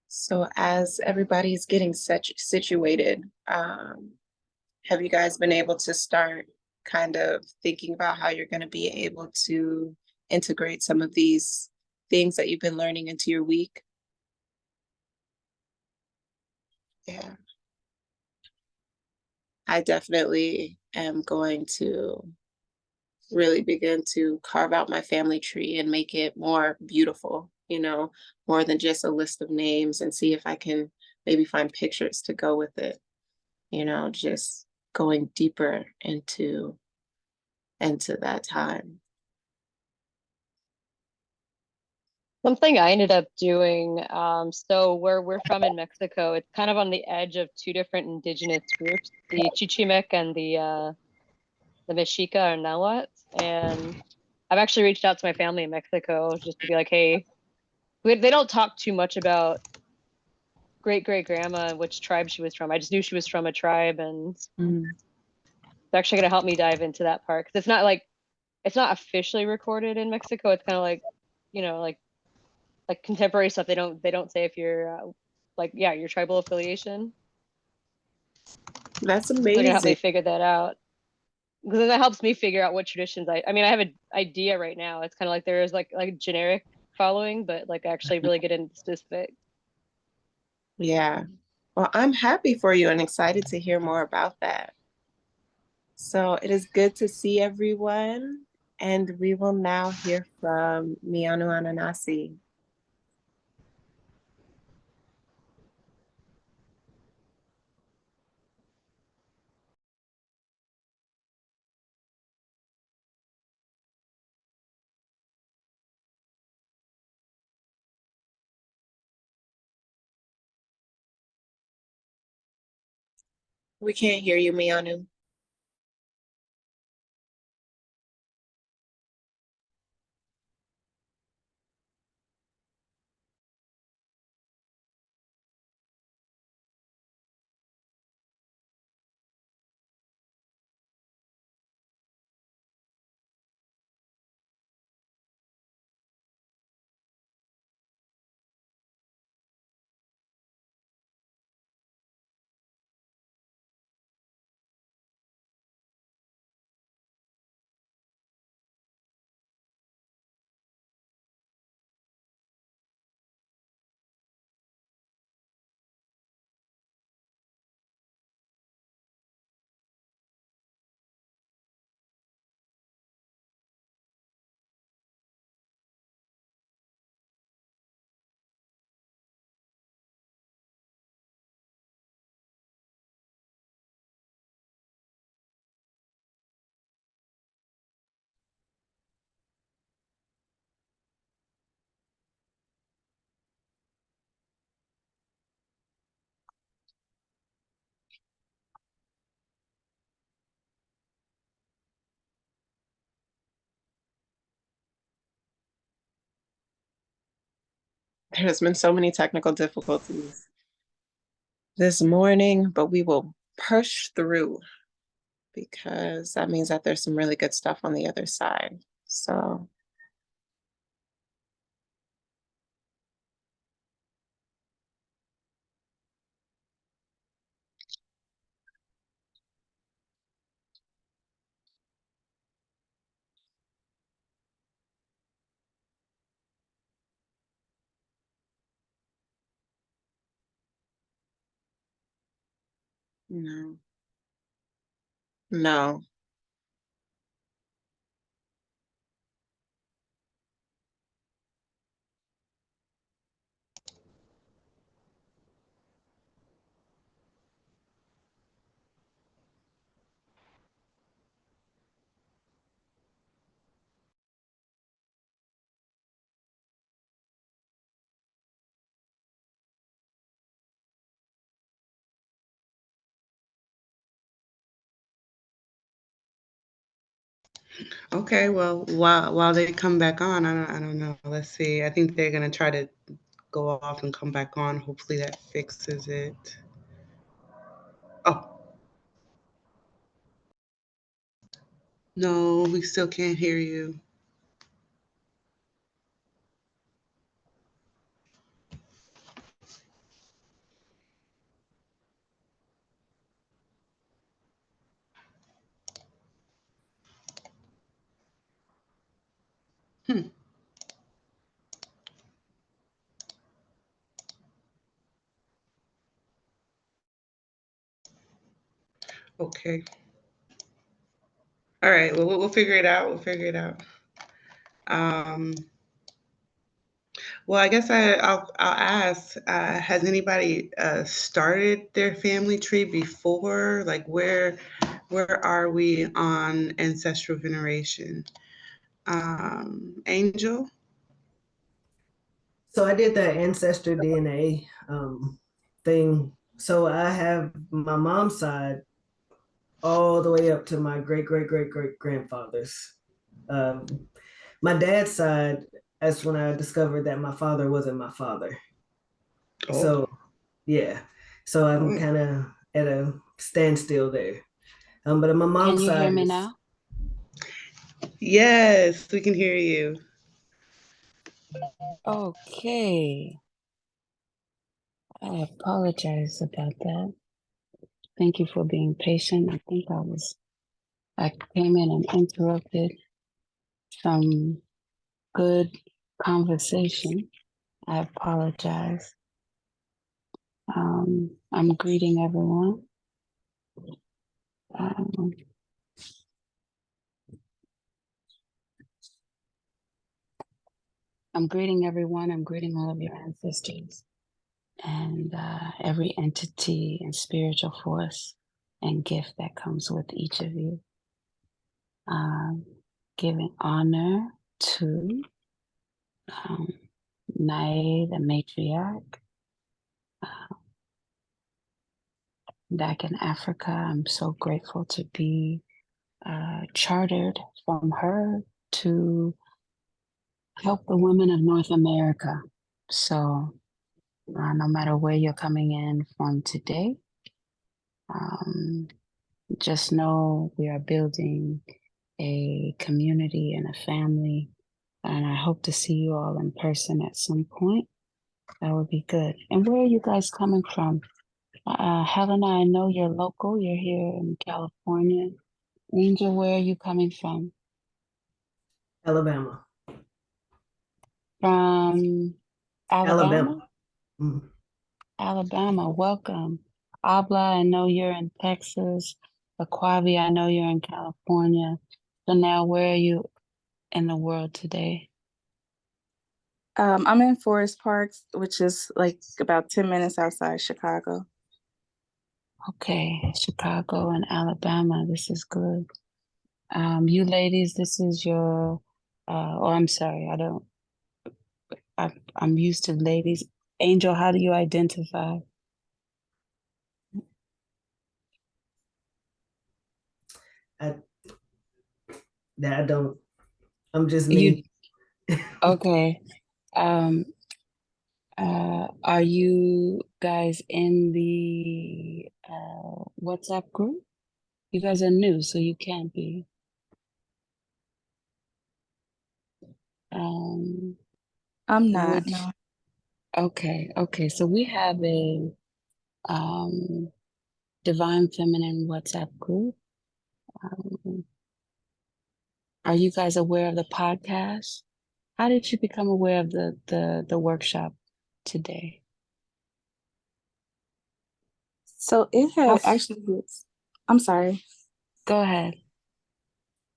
So as everybody's getting situated, have you guys been able to start kind of thinking about how you're going to be able to integrate some of these things that you've been learning into your week? Yeah. I definitely am going to really begin to carve out my family tree and make it more beautiful, more than just a list of names, and see if I can maybe find pictures to go with it, just going deeper into that time. Something I ended up doing, so where we're from in Mexico, it's kind of on the edge of 2 different indigenous groups, the Chichimec and the Mexica or Nahuatl. And I've actually reached out to my family in Mexico just to be like, hey, they don't talk too much about great great grandma and which tribe she was from. I just knew she was from a tribe, and Mm. they're actually gonna help me dive into that part because it's not like it's not officially recorded in Mexico. It's kind of like, you know, like contemporary stuff. They don't say if you're like yeah your tribal affiliation. That's They're gonna help me amazing. figure that out because then that helps me figure out what traditions I mean I have an idea right now. It's kind of like there is like generic following, but like actually really get into specific. Yeah. Well, I'm happy for you and excited to hear more about that. So it is good to see everyone, and we will now hear from Mianu Ananasi. We can't hear you, Mianu. There's been so many technical difficulties this morning, but we will push through because that means that there's some really good stuff on the other side. So, no, no. Okay, well, while they come back on, I don't know. Let's see. I think they're gonna try to go off and come back on. Hopefully that fixes it. Oh, no, we still can't hear you. Hmm. Okay. All right. Well, we'll figure it out. We'll figure it out. Um, well, I guess I'll ask. Has anybody started their family tree before? Like, where are we on ancestral veneration? Angel. So I did that ancestor DNA thing. So I have my mom's side all the way up to my great great great great grandfathers. Um, my dad's side, that's when I discovered that my father wasn't my father. Oh. So yeah, so I'm Mm. kind of at a standstill there. But on my Can mom's you hear side me is now? Yes, we can hear you. Okay. I apologize about that. Thank you for being patient. I came in and interrupted some good conversation. I apologize. I'm greeting everyone. Um, I'm greeting everyone. I'm greeting all of your ancestors and every entity and spiritual force and gift that comes with each of you. Giving honor to um, Nae, the matriarch. Back in Africa, I'm so grateful to be chartered from her to help the women of North America. So, no matter where you're coming in from today, um, just know we are building a community and a family. And I hope to see you all in person at some point. That would be good. And where are you guys coming from? Helena, I know you're local. You're here in California. Angel, where are you coming from? Alabama. From Alabama. Alabama? Mhm. Alabama, welcome. Abla, I know you're in Texas. Aquavi, I know you're in California. So now, where are you in the world today? I'm in Forest Parks, which is like about 10 minutes outside Chicago. Okay, Chicago and Alabama. This is good. You ladies, this is your, oh, I'm sorry, I'm used to ladies. Angel, how do you identify? I that I don't. I'm just You, me. okay. Um, are you guys in the WhatsApp group? You guys are new, so you can't be. Um, I'm not, which, no. okay. So we have a Divine Feminine WhatsApp group. Um, are you guys aware of the podcast? How did you become aware of the workshop today? So it How, had actually, I'm sorry. go ahead.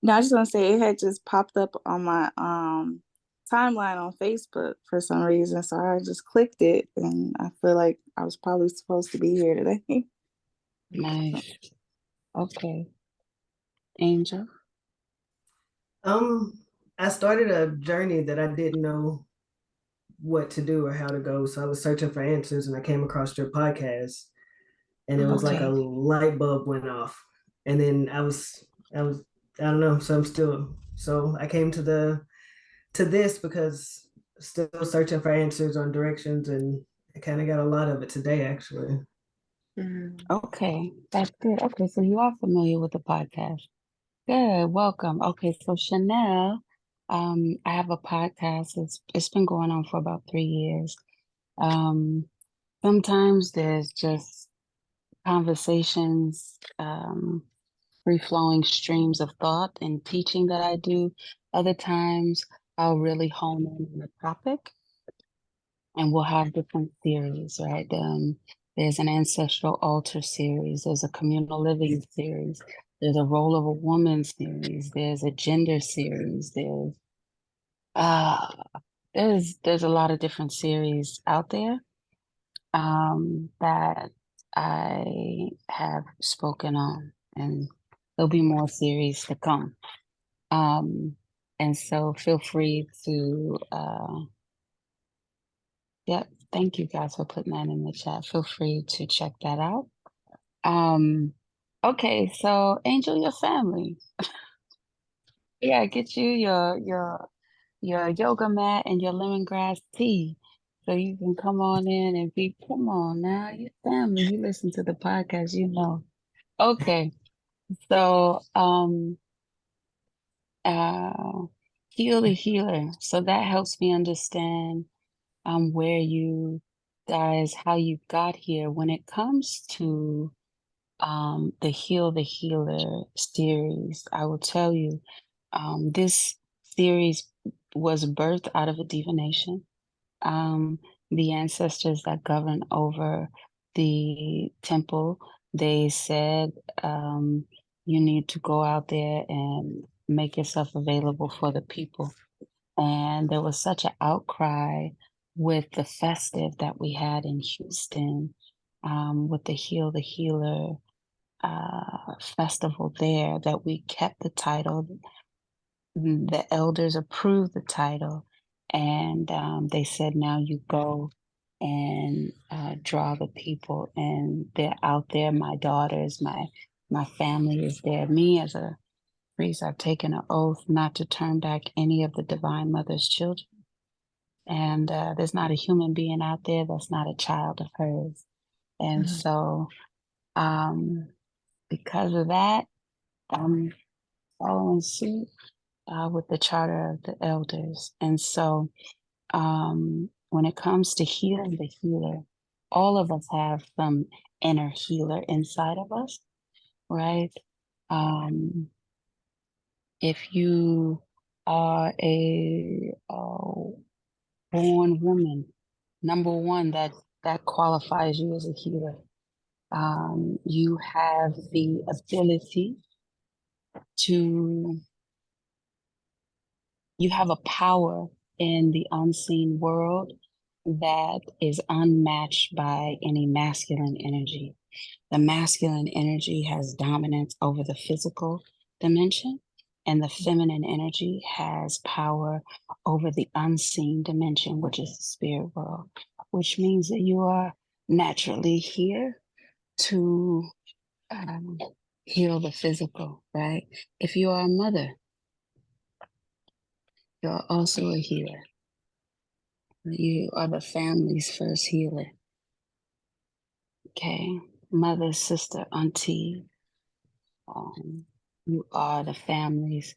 No, I just want to say it had just popped up on my timeline on Facebook for some reason. So I just clicked it and I feel like I was probably supposed to be here today. Nice. Okay. Angel. Um, I started a journey that I didn't know what to do or how to go. So I was searching for answers and I came across your podcast and it was like a Okay. light bulb went off. And then I don't know. So so I came to this because still searching for answers on directions and I kind of got a lot of it today actually. Okay. That's good. Okay. So you are familiar with the podcast. Good. Welcome. Okay. So Chanel, I have a podcast. It's been going on for about 3 years. Sometimes there's just conversations, free flowing streams of thought and teaching that I do. Other times I'll really hone in on a topic and we'll have different theories, right? There's an ancestral altar series, there's a communal living series, there's a role of a woman series, there's a gender series, uh there's a lot of different series out there that I have spoken on, and there'll be more series to come. Um, and so feel free to yeah, thank you guys for putting that in the chat. Feel free to check that out. Um, okay, so Angel, your family. Yeah, get you your yoga mat and your lemongrass tea. So you can come on in and come on now, you family, you listen to the podcast, you know. Okay. So uh heal the healer. So that helps me understand where you guys, how you got here when it comes to the Heal the Healer series. I will tell you, this series was birthed out of a divination. The ancestors that govern over the temple, they said, you need to go out there and make yourself available for the people. And there was such an outcry with the festive that we had in Houston, with the Heal the Healer festival there, that we kept the title. The elders approved the title, and they said, now you go and draw the people, and they're out there. My daughters, my family is there. Me as a priest, I've taken an oath not to turn back any of the Divine Mother's children. And there's not a human being out there that's not a child of hers. And so, because of that, I'm following suit with the Charter of the Elders. And so, when it comes to healing the healer, all of us have some inner healer inside of us, right? If you are a born woman, number one, that qualifies you as a healer. You have the ability to, you have a power in the unseen world that is unmatched by any masculine energy. The masculine energy has dominance over the physical dimension, and the feminine energy has power over the unseen dimension, which is the spirit world, which means that you are naturally here to heal the physical, right? If you are a mother, you're also a healer. You are the family's first healer. Okay, mother, sister, auntie, you are the family's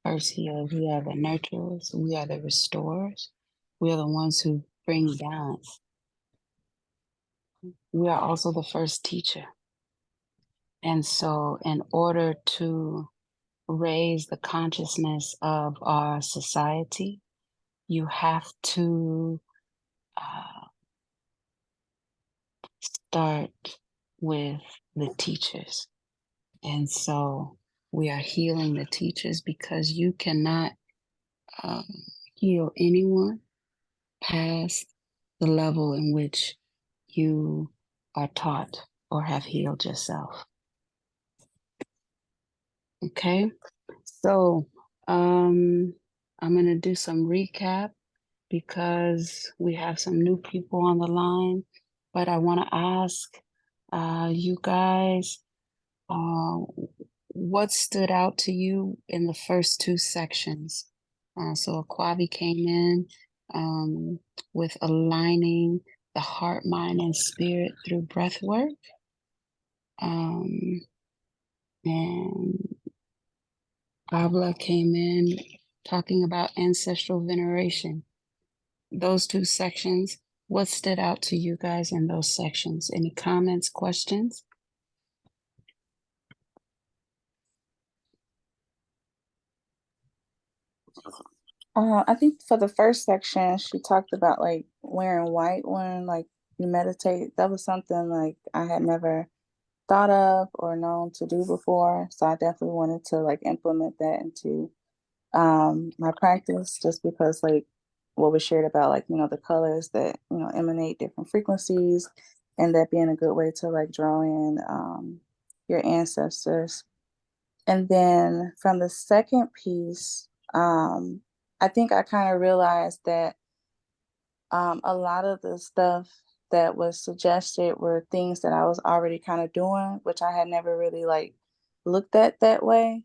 first healers. We are the nurturers. We are the restorers. We are the ones who bring balance. We are also the first teacher. And so, in order to raise the consciousness of our society, you have to start with the teachers. And so we are healing the teachers, because you cannot heal anyone past the level in which you are taught or have healed yourself. Okay, so I'm going to do some recap because we have some new people on the line, but I want to ask you guys, what stood out to you in the first two sections? So Aquavi came in with aligning the heart, mind, and spirit through breath work. And Abla came in talking about ancestral veneration. Those two sections, what stood out to you guys in those sections? Any comments, questions? I think for the first section, she talked about like wearing white when like you meditate. That was something like I had never thought of or known to do before. So I definitely wanted to like implement that into my practice, just because like what was shared about like, the colors that, emanate different frequencies, and that being a good way to like draw in your ancestors. And then from the second piece, I think I kind of realized that a lot of the stuff that was suggested were things that I was already kind of doing, which I had never really like looked at that way.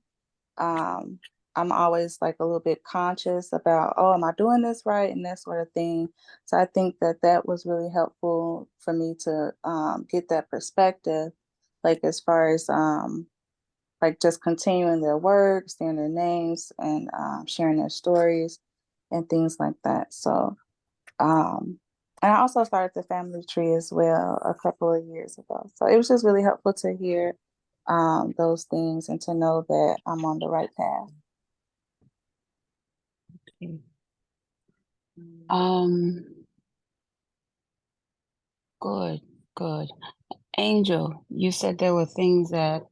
I'm always like a little bit conscious about, oh, am I doing this right? And that sort of thing. So I think that that was really helpful for me to get that perspective, like as far as like just continuing their work, saying their names, and sharing their stories and things like that. So, and I also started the family tree as well a couple of years ago. So it was just really helpful to hear those things and to know that I'm on the right path. Okay. Um, good, good. Angel, you said there were things that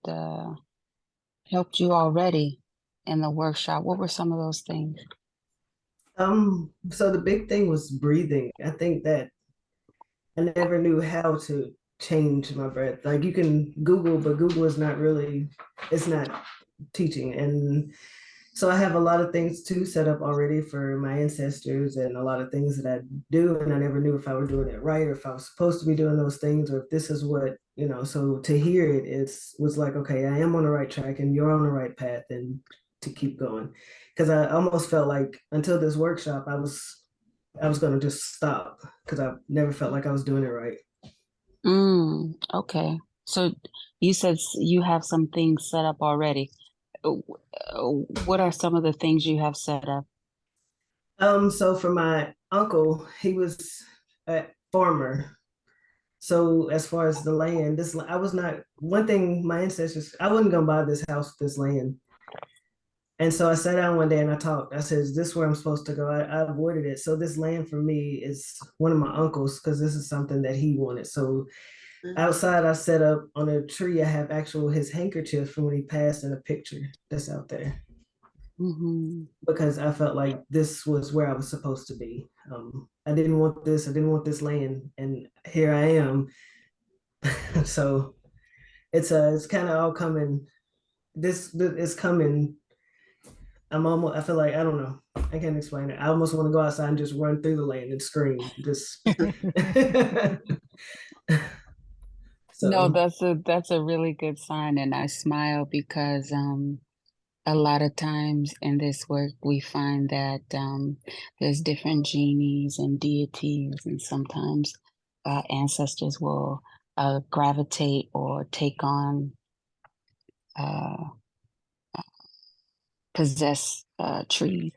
helped you already in the workshop. What were some of those things? So the big thing was breathing. I think that I never knew how to change my breath. Like you can Google, but Google is not really, it's not teaching. And so I have a lot of things too set up already for my ancestors and a lot of things that I do. And I never knew if I were doing it right or if I was supposed to be doing those things or if this is what, you know, so to hear it, was like, okay, I am on the right track and you're on the right path and to keep going. Because I almost felt like until this workshop, I was gonna just stop because I never felt like I was doing it right. Okay. So you said you have some things set up already. What are some of the things you have set up? So for my uncle, he was a farmer. So as far as the land, this I was not one thing. My ancestors, I wasn't gonna buy this house, this land. And so I sat down one day and I talked. I said, "Is this where I'm supposed to go?" I avoided it. So this land for me is one of my uncles because this is something that he wanted. So outside, I set up on a tree. I have actual his handkerchief from when he passed in a picture that's out there Mm-hmm. because I felt like this was where I was supposed to be. I didn't want this. I didn't want this land, and here I am. So it's kind of all coming. This is coming. I'm almost. I feel like I don't know. I can't explain it. I almost want to go outside and just run through the land and scream. Just No, so that's a really good sign, and I smile because a lot of times in this work we find that there's different genies and deities, and sometimes ancestors will gravitate or take on uh, possess trees.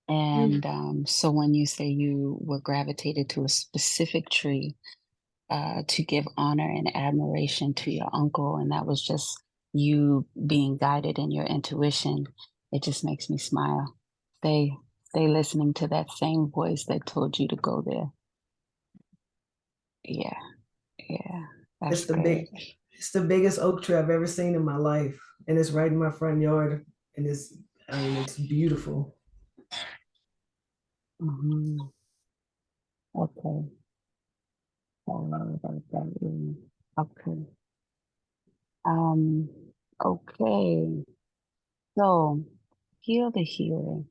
And so when you say you were gravitated to a specific tree to give honor and admiration to your uncle, and that was just you being guided in your intuition, it just makes me smile. Stay listening to that same voice that told you to go there. Yeah, yeah, that's it's the good. big, it's the biggest oak tree I've ever seen in my life, and it's right in my front yard, and I mean, it's beautiful. Mhm. Okay. Okay. Um, okay. So, heal the healer.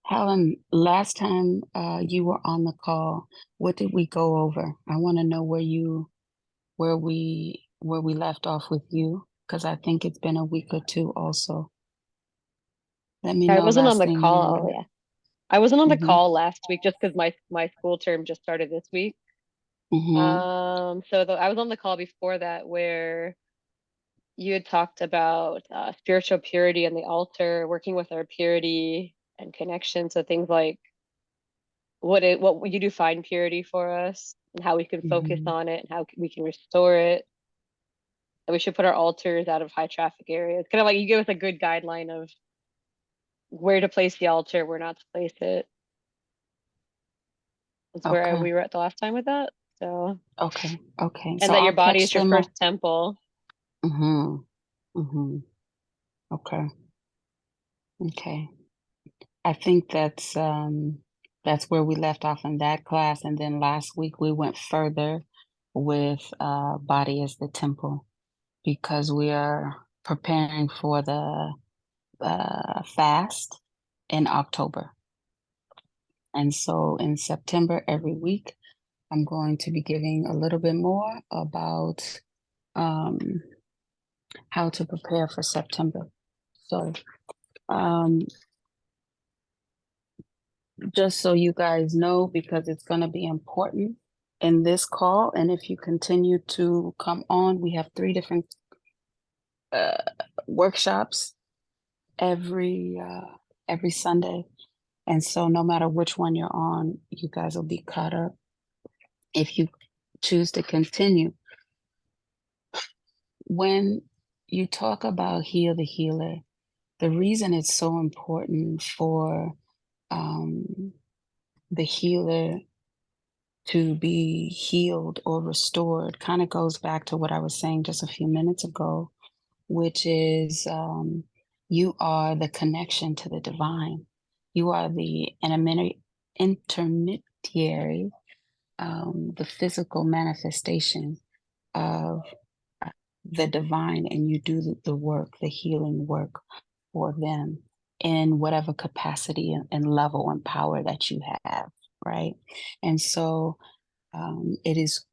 Helen, last time you were on the call, what did we go over? I want to know where we left off with you, because I think it's been a week or two also. Let me I know wasn't on last the thing you call. Oh, remember. yeah. I wasn't on the Mm-hmm. call last week just because my school term just started this week. Mm-hmm. I was on the call before that where you had talked about spiritual purity and the altar, working with our purity and connection. So things like what would you define purity for us and how we can focus Mm-hmm. on it and how we can restore it. And we should put our altars out of high traffic areas. Kind of like you give us a good guideline of where to place the altar, where not to place it. That's where Okay. we were at the last time with that. So, Okay. Okay. and So that your I'll body catch is your them. first temple. Mm-hmm. Mm-hmm. Okay. Okay. I think that's where we left off in that class. And then last week we went further with body as the temple, because we are preparing for the fast in October. And so in September, every week, I'm going to be giving a little bit more about um, how to prepare for September. So, um, just so you guys know, because it's going to be important in this call, and if you continue to come on, we have 3 different workshops every Sunday, and so no matter which one you're on, you guys will be caught up if you choose to continue. When you talk about heal the healer, the reason it's so important for the healer to be healed or restored kind of goes back to what I was saying just a few minutes ago, which is you are the connection to the divine. You are the intermediary, the physical manifestation of the divine, and you do the work, the healing work for them in whatever capacity and level and power that you have, right? And so it is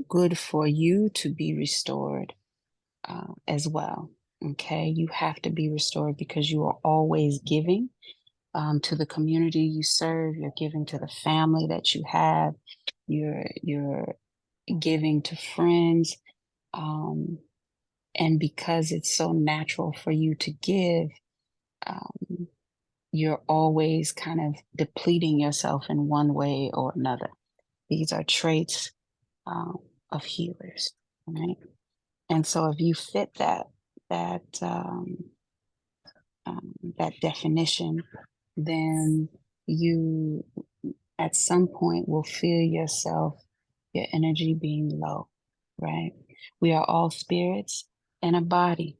good for you to be restored as well. Okay, you have to be restored because you are always giving to the community you serve. You're giving to the family that you have. You're giving to friends, and because it's so natural for you to give, you're always kind of depleting yourself in one way or another. These are traits of healers, right? And so if you fit that that definition, then you at some point will feel yourself, your energy being low, right? We are all spirits in a body.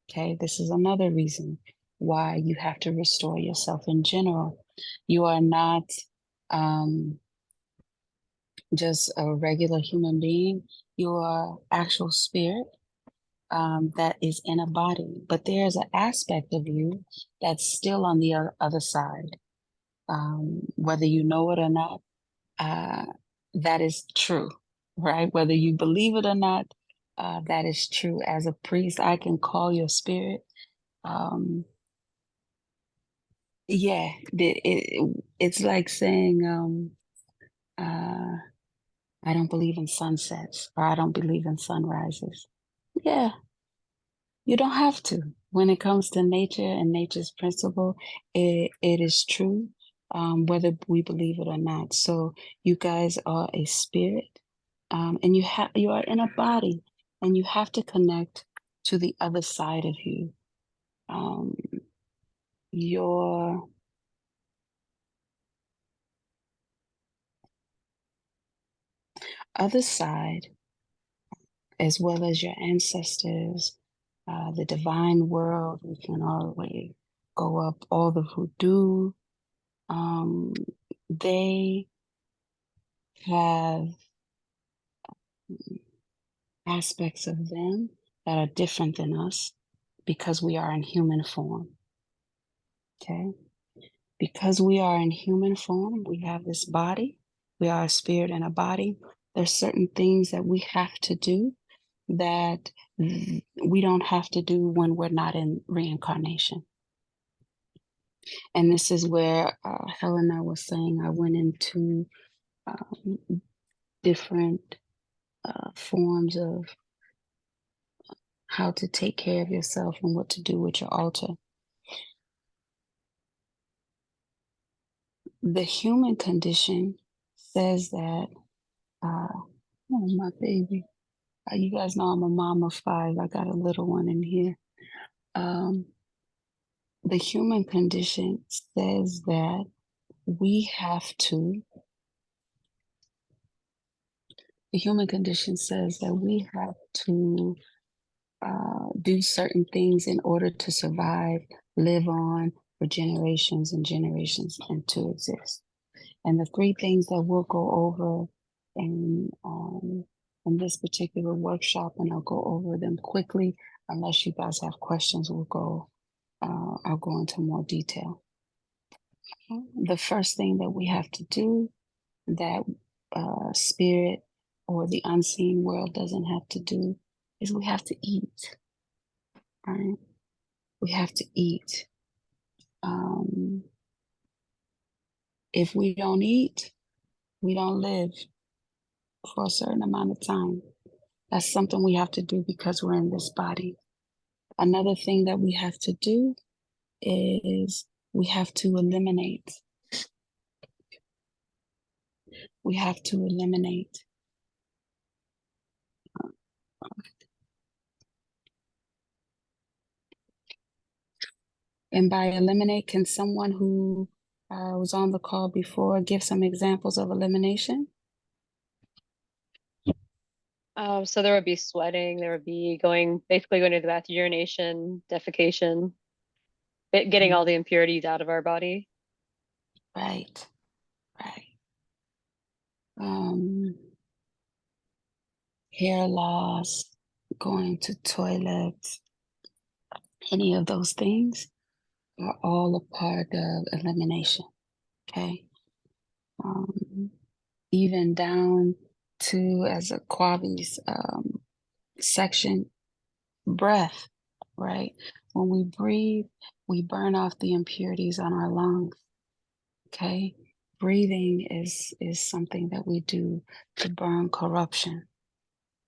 Okay, this is another reason why you have to restore yourself in general. You are not just a regular human being, you are actual spirit that is in a body, but there's an aspect of you that's still on the other side. Whether you know it or not, that is true, right? Whether you believe it or not, that is true. As a priest, I can call your spirit. Yeah, it's like saying, I don't believe in sunsets or I don't believe in sunrises. Yeah, you don't have to. When it comes to nature and nature's principle, it is true, whether we believe it or not. So you guys are a spirit, and you are in a body, and you have to connect to the other side of you. Your other side, as well as your ancestors, the divine world. We can always go up all the voodoo. They have aspects of them that are different than us because we are in human form. Okay? Because we are in human form, we have this body, we are a spirit and a body. There's certain things that we have to do that we don't have to do when we're not in reincarnation. And this is where Helena was saying I went into different forms of how to take care of yourself and what to do with your altar. The human condition says that, oh, my baby, you guys know I'm a mom of 5. I got a little one in here. The human condition says that we have to, the human condition says that we have to do certain things in order to survive, live on for generations and generations and to exist. And the 3 things that we'll go over in this particular workshop, and I'll go over them quickly. Unless you guys have questions, I'll go into more detail. The first thing that we have to do that spirit or the unseen world doesn't have to do is we have to eat, right? we have to eat. If we don't eat, we don't live for a certain amount of time. That's something we have to do because we're in this body. Another thing that we have to do is we have to eliminate. We have to eliminate. And by eliminate, can someone who was on the call before give some examples of elimination? So there would be sweating, there would be basically going to the bathroom, urination, defecation, getting all the impurities out of our body. Right, right. Hair loss, going to toilets, any of those things are all a part of elimination, okay? Even down to, as a Quavi's section, breath, right? When we breathe, we burn off the impurities on our lungs, okay? Breathing is something that we do to burn corruption,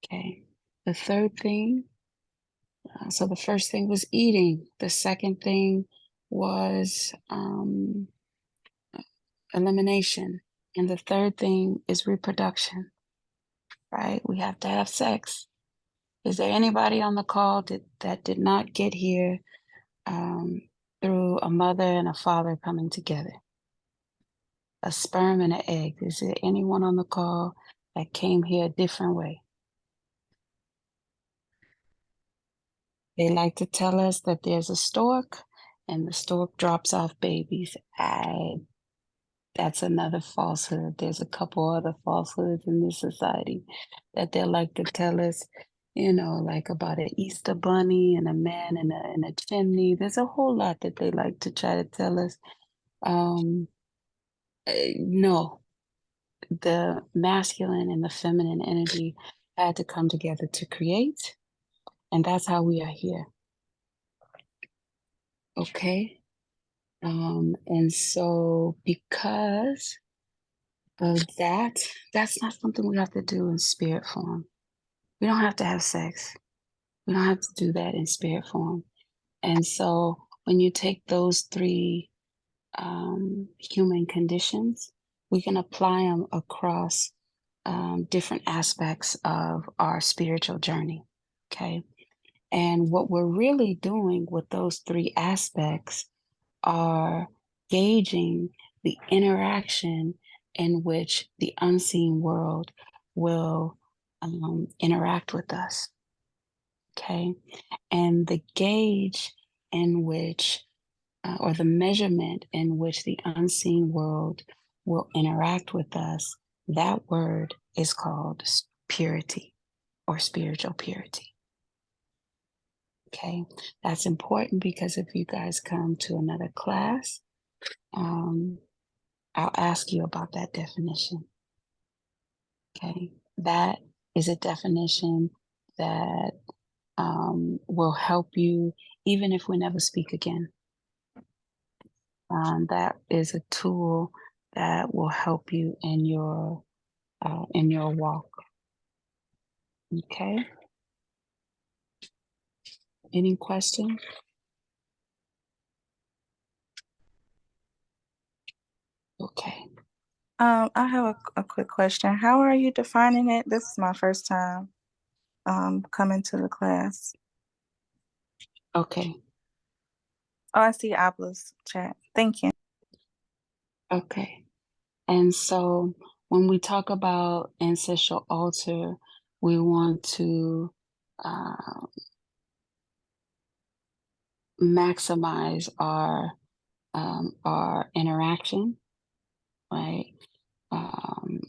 okay? The third thing, so the first thing was eating. The second thing was elimination. And the third thing is reproduction, right? We have to have sex. Is there anybody on the call that did not get here through a mother and a father coming together? A sperm and an egg. Is there anyone on the call that came here a different way? They like to tell us that there's a stork and the stork drops off babies. That's another falsehood. There's a couple other falsehoods in this society that they like to tell us, like about an Easter bunny and a man in a chimney. There's a whole lot that they like to try to tell us. No, the masculine and the feminine energy had to come together to create, and that's how we are here. Okay? And so because of that, that's not something we have to do in spirit form. We don't have to have sex. We don't have to do that in spirit form. And so when you take those three human conditions, we can apply them across different aspects of our spiritual journey. Okay. And what we're really doing with those three aspects are gauging the interaction in which the unseen world will interact with us. Okay. And the gauge in which, or the measurement in which the unseen world will interact with us, that word is called purity or spiritual purity. Okay, that's important because if you guys come to another class, I'll ask you about that definition. Okay, that is a definition that will help you even if we never speak again. That is a tool that will help you in your walk. Okay. Any questions? Okay. I have a quick question. How are you defining it? This is my first time coming to the class. Okay. Oh, I see Abla's chat. Thank you. Okay. And so when we talk about ancestral altar, we want to maximize our interaction, right?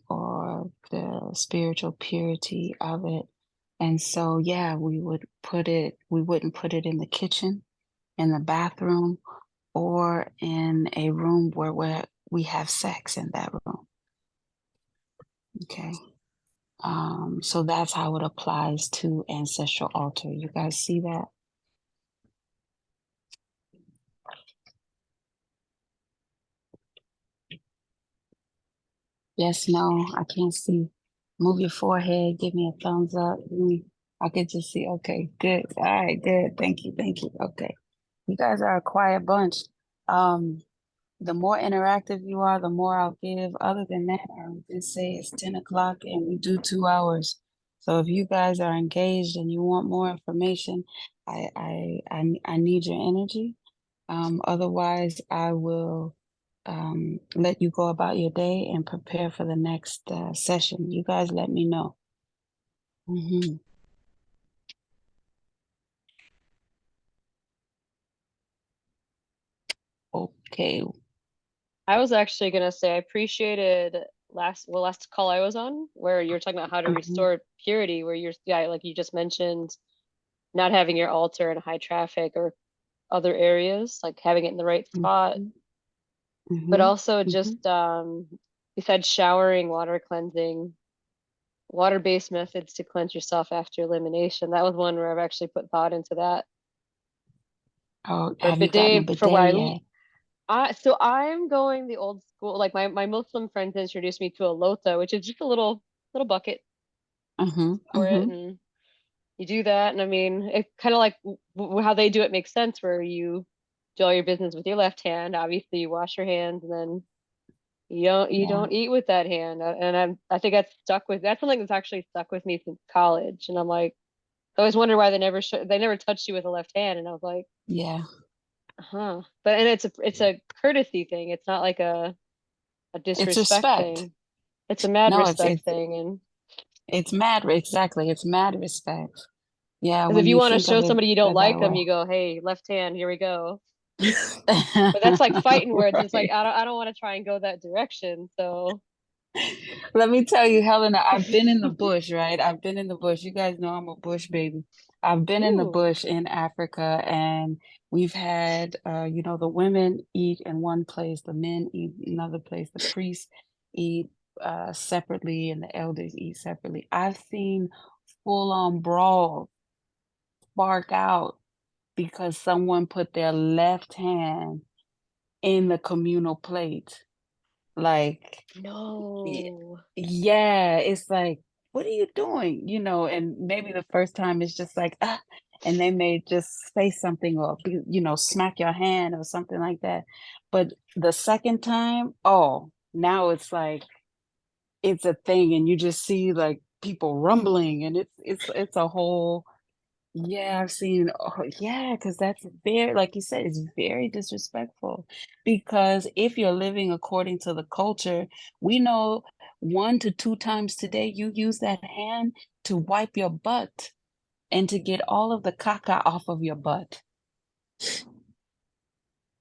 Or the spiritual purity of it. And so, yeah, we wouldn't put it in the kitchen, in the bathroom, or in a room where we have sex in that room. Okay. So that's how it applies to ancestral altar. You guys see that? Yes, no, I can't see. Move your forehead, give me a thumbs up. I could just see. Okay, good. All right, good. Thank you, thank you. Okay. You guys are a quiet bunch. Um, the more interactive you are, the more I'll give. Other than that, I would just say it's 10 o'clock and we do 2 hours. So if you guys are engaged and you want more information, I need your energy. Otherwise, I will let you go about your day and prepare for the next session. You guys let me know. Hmm. Okay. I was actually gonna say I appreciated last call I was on where you were talking about how to Hmm. restore purity, where you're yeah, like you just mentioned, not having your altar in high traffic or other areas, like having it in the right spot, Hmm. but Hmm. also Hmm. just besides showering, water cleansing, water-based methods to cleanse yourself after elimination. That was one where I've actually put thought into that. Oh, Or have you gotten a bidet for what bidet yet? so I'm going the old school, like my Muslim friends introduced me to a lota, which is just a little bucket Hmm. for it, Hmm. and you do that. And I mean, it kind of like how they do it makes sense, where you do all your business with your left hand. Obviously, you wash your hands, and then you Yeah. don't eat with that hand. And I think that's something that's actually stuck with me since college. And I'm like, I always wonder why they never touched you with the left hand. And I was like, Yeah. huh. But and it's a courtesy thing. It's not like a It's disrespect respect. thing. It's a mad No, respect thing. And it's mad. Exactly. It's mad respect. Yeah, because if when you you want to think of show it somebody you don't that like them, way. you go, hey, left hand, here we go. But that's like fighting words. It's like Right. I don't want to try and go that direction. So Let me tell you, Helena, I've been in the bush, right? I've been in the bush. You guys know I'm a bush baby. I've been in the ooh, bush in Africa, and we've had, the women eat in one place, the men eat another place, the priests eat separately, and the elders eat separately. I've seen full-on brawl spark out because someone put their left hand in the communal plate. Like, y- no. yeah, it's like, what are you doing? And maybe the first time it's just like, ah, and they may just say something or, smack your hand or something like that. But the second time, oh, now it's like, it's a thing, and you just see like people rumbling, and it's a whole, yeah, I've seen, oh, yeah, because that's very, like you said, it's very disrespectful. Because if you're living according to the culture, we know 1 to 2 times today you use that hand to wipe your butt and to get all of the caca off of your butt.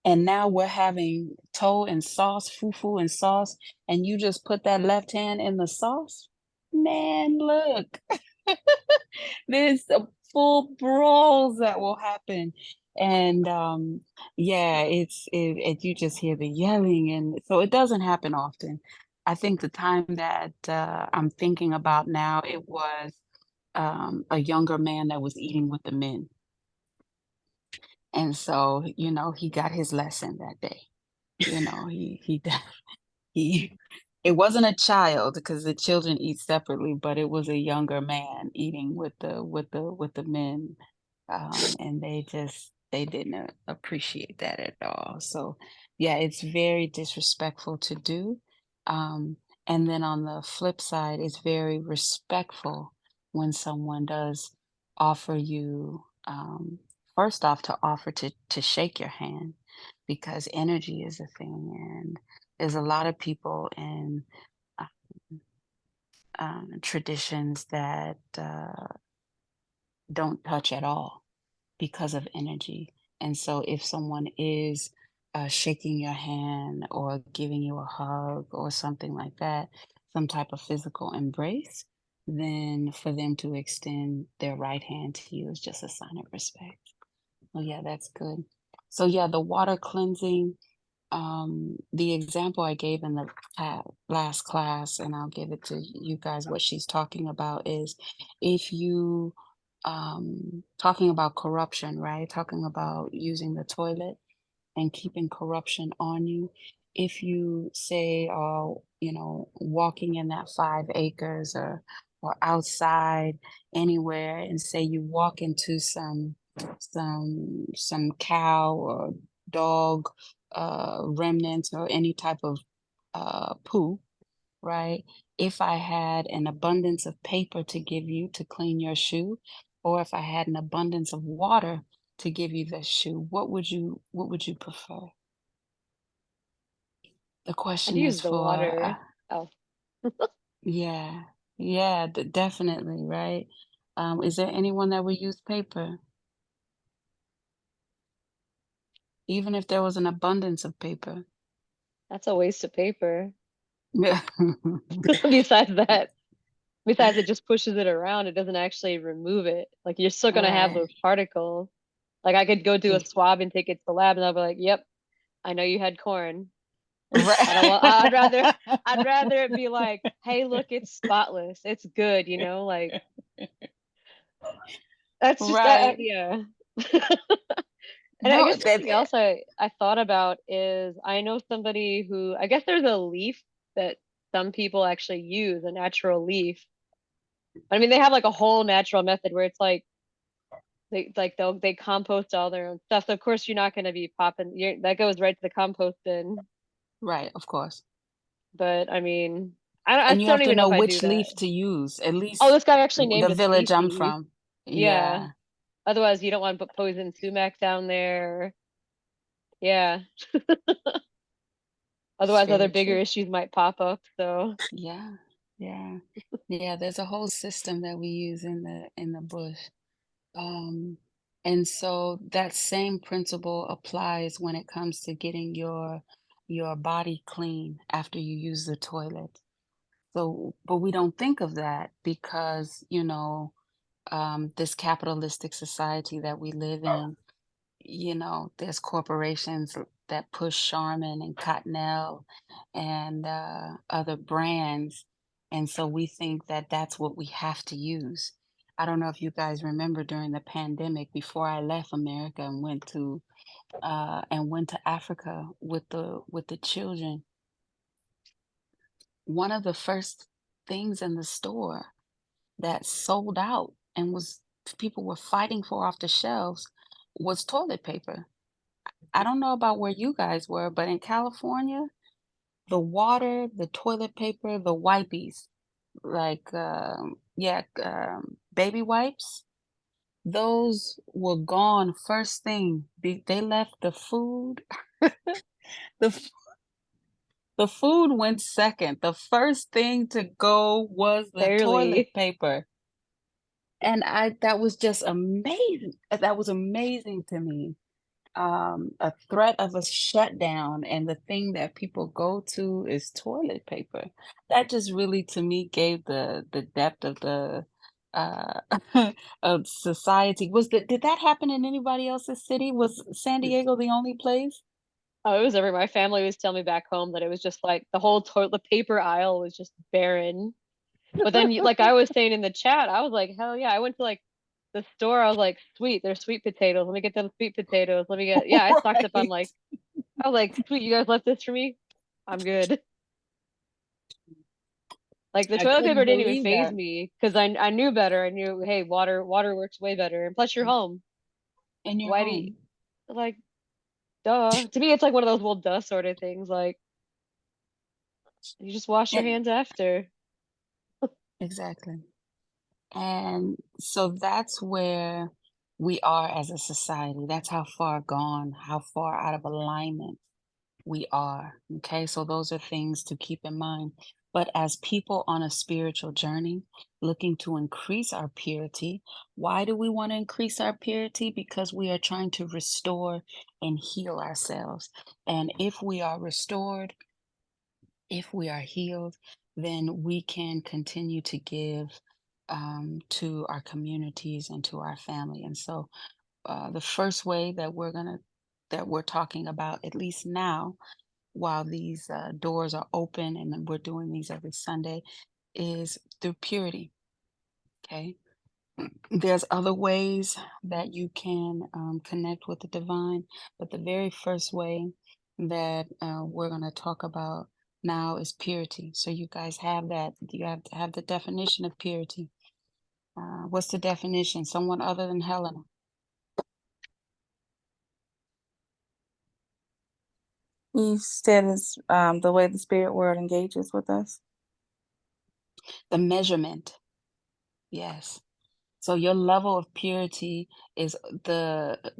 And now we're having toe and sauce, fufu and sauce, and you just put that left hand in the sauce? Man, look. There's a full brawls that will happen. And yeah, you just hear the yelling, and so it doesn't happen often. I think the time that I'm thinking about now, it was a younger man that was eating with the men. And so, he got his lesson that day. He he it wasn't a child because the children eat separately, but it was a younger man eating with the men, and they didn't appreciate that at all. So yeah, it's very disrespectful to do. Um, and then on the flip side, it's very respectful when someone does offer you, first off, to offer to shake your hand, because energy is a thing, and there's a lot of people in uh, traditions that don't touch at all because of energy. And so if someone is shaking your hand or giving you a hug or something like that, some type of physical embrace, then for them to extend their right hand to you is just a sign of respect. Oh yeah, that's good. So yeah, the water cleansing, the example I gave in the last class, and I'll give it to you guys, what she's talking about is, if you talking about corruption, right? Talking about using the toilet and keeping corruption on you. if you say, you know, walking in that 5 acres or outside anywhere, and say you walk into some cow or dog remnants or any type of poo, right? If I had an abundance of paper to give you to clean your shoe, or if I had an abundance of water to give you the shoe, what would you prefer? The I'd question use is the for, water. Oh, yeah, yeah, definitely, right? Is there anyone that would use paper, even if there was an abundance of paper? that's a waste of paper. Yeah. Besides that, besides it just pushes it around, it doesn't actually remove it. Like you're still gonna have Right. those particles. Like I could go do a Mm. swab and take it to the lab, and I'll be like, "Yep, I know you had corn." I don't want. Right. I'd rather it be like, "Hey, look, it's spotless. It's good." You know, like that's just that. Right. Yeah. And I No, guess something else I thought about is I know somebody who I guess there's a leaf that some people actually use, a natural leaf. I mean, they have like a whole natural method where it's like they compost all their own stuff. So of course you're not going to be popping that goes right to the compost bin. right, of course. But I mean, I And you still have don't to even know know if I do which that. leaf to use, at Oh, least this guy actually the named a village I'm species. from. Yeah. Yeah, Otherwise, you don't want to put poison sumac down there. Yeah. it's Otherwise, other very bigger true. issues might pop up. So, Yeah, yeah, yeah. There's a whole system that we use in the bush. Um, and so that same principle applies when it comes to getting your body clean after you use the toilet. So, but we don't think of that because, you know, this capitalistic society that we live in, you know, there's corporations that push Charmin and Cottonelle and other brands. And so we think that that's what we have to use. I don't know if you guys remember during the pandemic, before I left America and went to Africa with the children, one of the first things in the store that sold out and was people were fighting for off the shelves was toilet paper. I don't know about where you guys were, but in California, the water, the toilet paper, the wipies, like baby wipes, those were gone first thing. They left the food. The f- the food went second. The first thing to go was the toilet barely. paper. And I that was just amazing. That was amazing to me. A threat of a shutdown, and the thing that people go to is toilet paper. That just really, to me, gave the depth of the uh of society. Did that happen in anybody else's city? Was San Diego the only place? Oh, it was everywhere. My family was telling me back home that it was just like the whole toilet paper aisle was just barren. But then, like I was saying in the chat, I was like, hell yeah. I went to like the store. I was like, sweet, there's sweet potatoes. Let me get them sweet potatoes. Let me get, yeah, I stocked up on Right. like, I was like, sweet, you guys left this for me? I'm good. Like the I toilet paper couldn't didn't even believe phase that. me because I knew better. I knew, hey, water works way better. And plus you're home. In your Why do you, home. like, duh. To me, it's like one of those well duh sort of things. Like you just wash your And hands after. exactly. And so that's where we are as a society. That's how far gone, how far out of alignment we are. Okay. So those are things to keep in mind. But as people on a spiritual journey looking to increase our purity, why do we want to increase our purity? Because we are trying to restore and heal ourselves. And if we are restored, if we are healed, then we can continue to give to our communities and to our family. And so, the first way that we're talking about, at least now, while these doors are open and then we're doing these every Sunday, is through purity. Okay. There's other ways that you can connect with the divine, but the very first way that we're going to talk about now is purity. So you guys have that. You have to have the definition of purity. What's the definition? Someone other than Helena. You said it's the way the spirit world engages with us. The measurement. Yes. So your level of purity is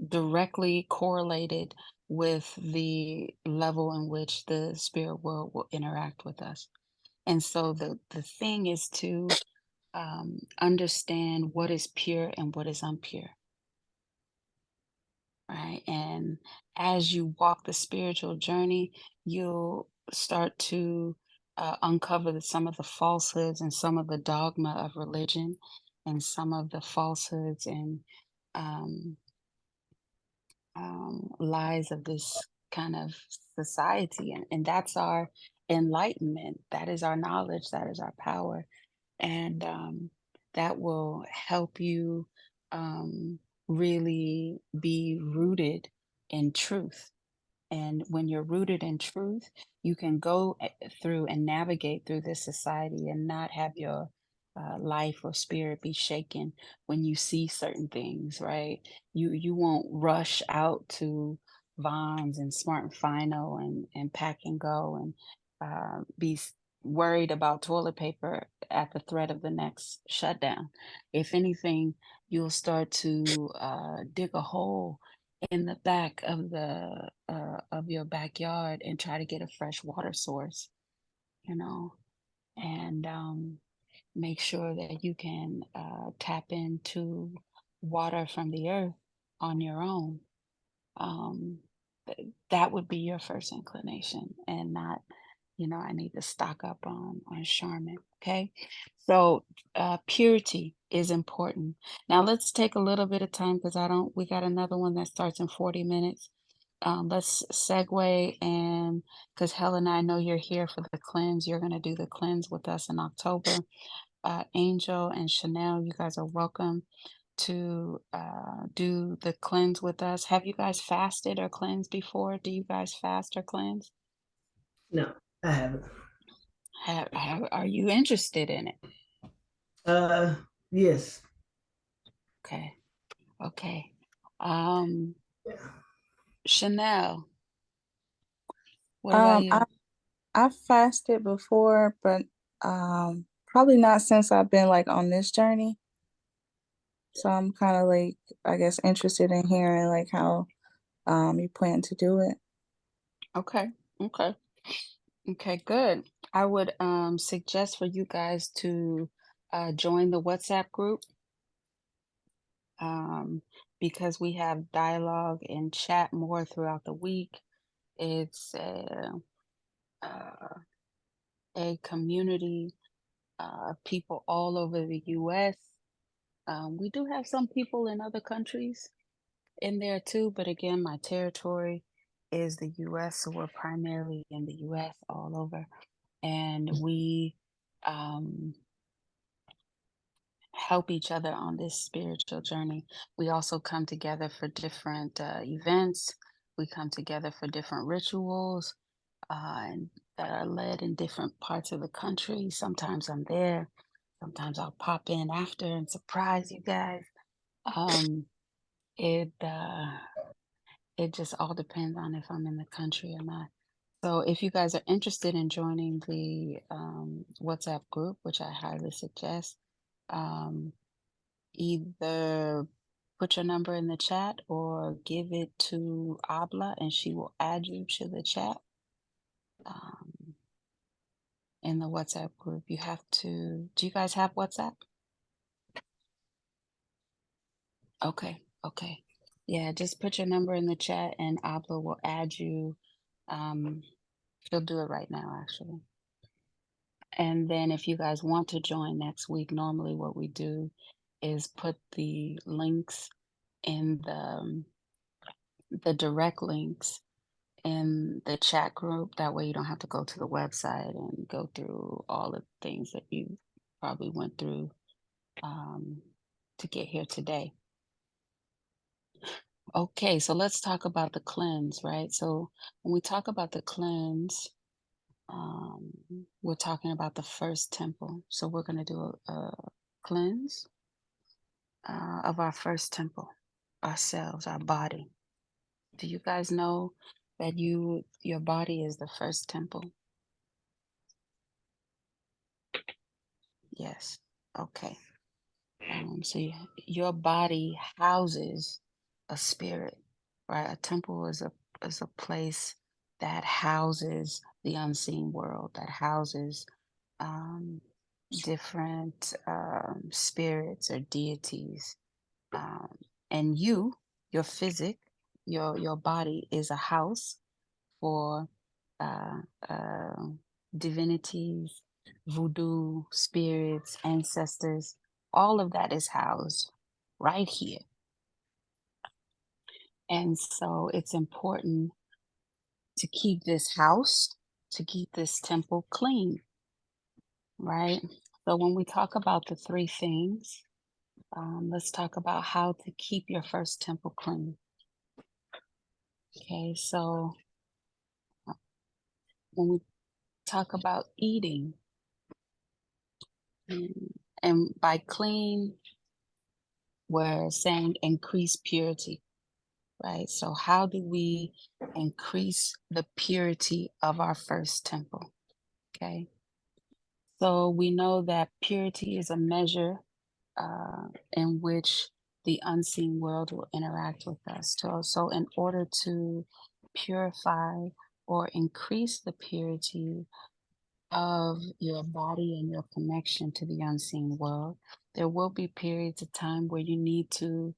directly correlated with the level in which the spirit world will interact with us. And so the thing is to understand what is pure and what is impure, right? And as you walk the spiritual journey, you'll start to uncover some of the falsehoods and some of the dogma of religion and some of the falsehoods and um, lies of this kind of society. And that's our enlightenment. That is our knowledge. That is our power. And that will help you really be rooted in truth. And when you're rooted in truth, you can go through and navigate through this society and not have your life or spirit be shaken when you see certain things, right? You won't rush out to Vons and Smart and Final and Pack and Go and be worried about toilet paper at the threat of the next shutdown. If anything, you'll start to dig a hole in the back of your backyard and try to get a fresh water source, you know, and make sure that you can tap into water from the earth on your own. Um, that would be your first inclination, and not, I need to stock up on Charmin. Okay, so purity is important. Now let's take a little bit of time because we got another one that starts in 40 minutes. Let's segue, and because Helen, I know you're here for the cleanse. You're going to do the cleanse with us in October. Angel and Chanel, you guys are welcome to do the cleanse with us. Have you guys fasted or cleansed before? Do you guys fast or cleanse? No, I haven't. Are you interested in it? Yes. Okay. Okay. Yeah. Chanel, what about you? I've fasted before, but probably not since I've been like on this journey. So I'm kind of like, I guess, interested in hearing like how you plan to do it. Okay. Okay. Okay, good. I would suggest for you guys to join the WhatsApp group, because we have dialogue and chat more throughout the week. It's a community of people all over the US. We do have some people in other countries in there too, but again, my territory is the US, so we're primarily in the US all over. And we help each other on this spiritual journey. We also come together for different events. We come together for different rituals and that are led in different parts of the country. Sometimes I'm there. Sometimes I'll pop in after and surprise you guys. Um, it it just all depends on if I'm in the country or not. So if you guys are interested in joining the WhatsApp group, which I highly suggest, um, either put your number in the chat or give it to Abla and she will add you to the chat um, in the WhatsApp group. You have to, do you guys have WhatsApp? Okay, okay. Yeah, just put your number in the chat and Abla will add you. She'll do it right now, actually. And then if you guys want to join next week, normally what we do is put the links in the direct links in the chat group. That way you don't have to go to the website and go through all the things that you probably went through to get here today. Okay, so let's talk about the cleanse, right? So when we talk about the cleanse, um, we're talking about the first temple. So we're going to do a cleanse of our first temple, ourselves, our body. Do you guys know that your body is the first temple? Yes. Okay. So your body houses a spirit, right? A temple is a place that houses the unseen world, that houses um, different spirits or deities. Um, and your physic, your body is a house for uh, uh, divinities, voodoo, spirits, ancestors. All of that is housed right here. And so it's important to keep this house, to keep this temple clean, right? So when we talk about the three things, let's talk about how to keep your first temple clean. Okay, so when we talk about eating, and by clean, we're saying increase purity, right? So, how do we increase the purity of our first temple? Okay. So, we know that purity is a measure in which the unseen world will interact with us. So, in order to purify or increase the purity of your body and your connection to the unseen world, there will be periods of time where you need to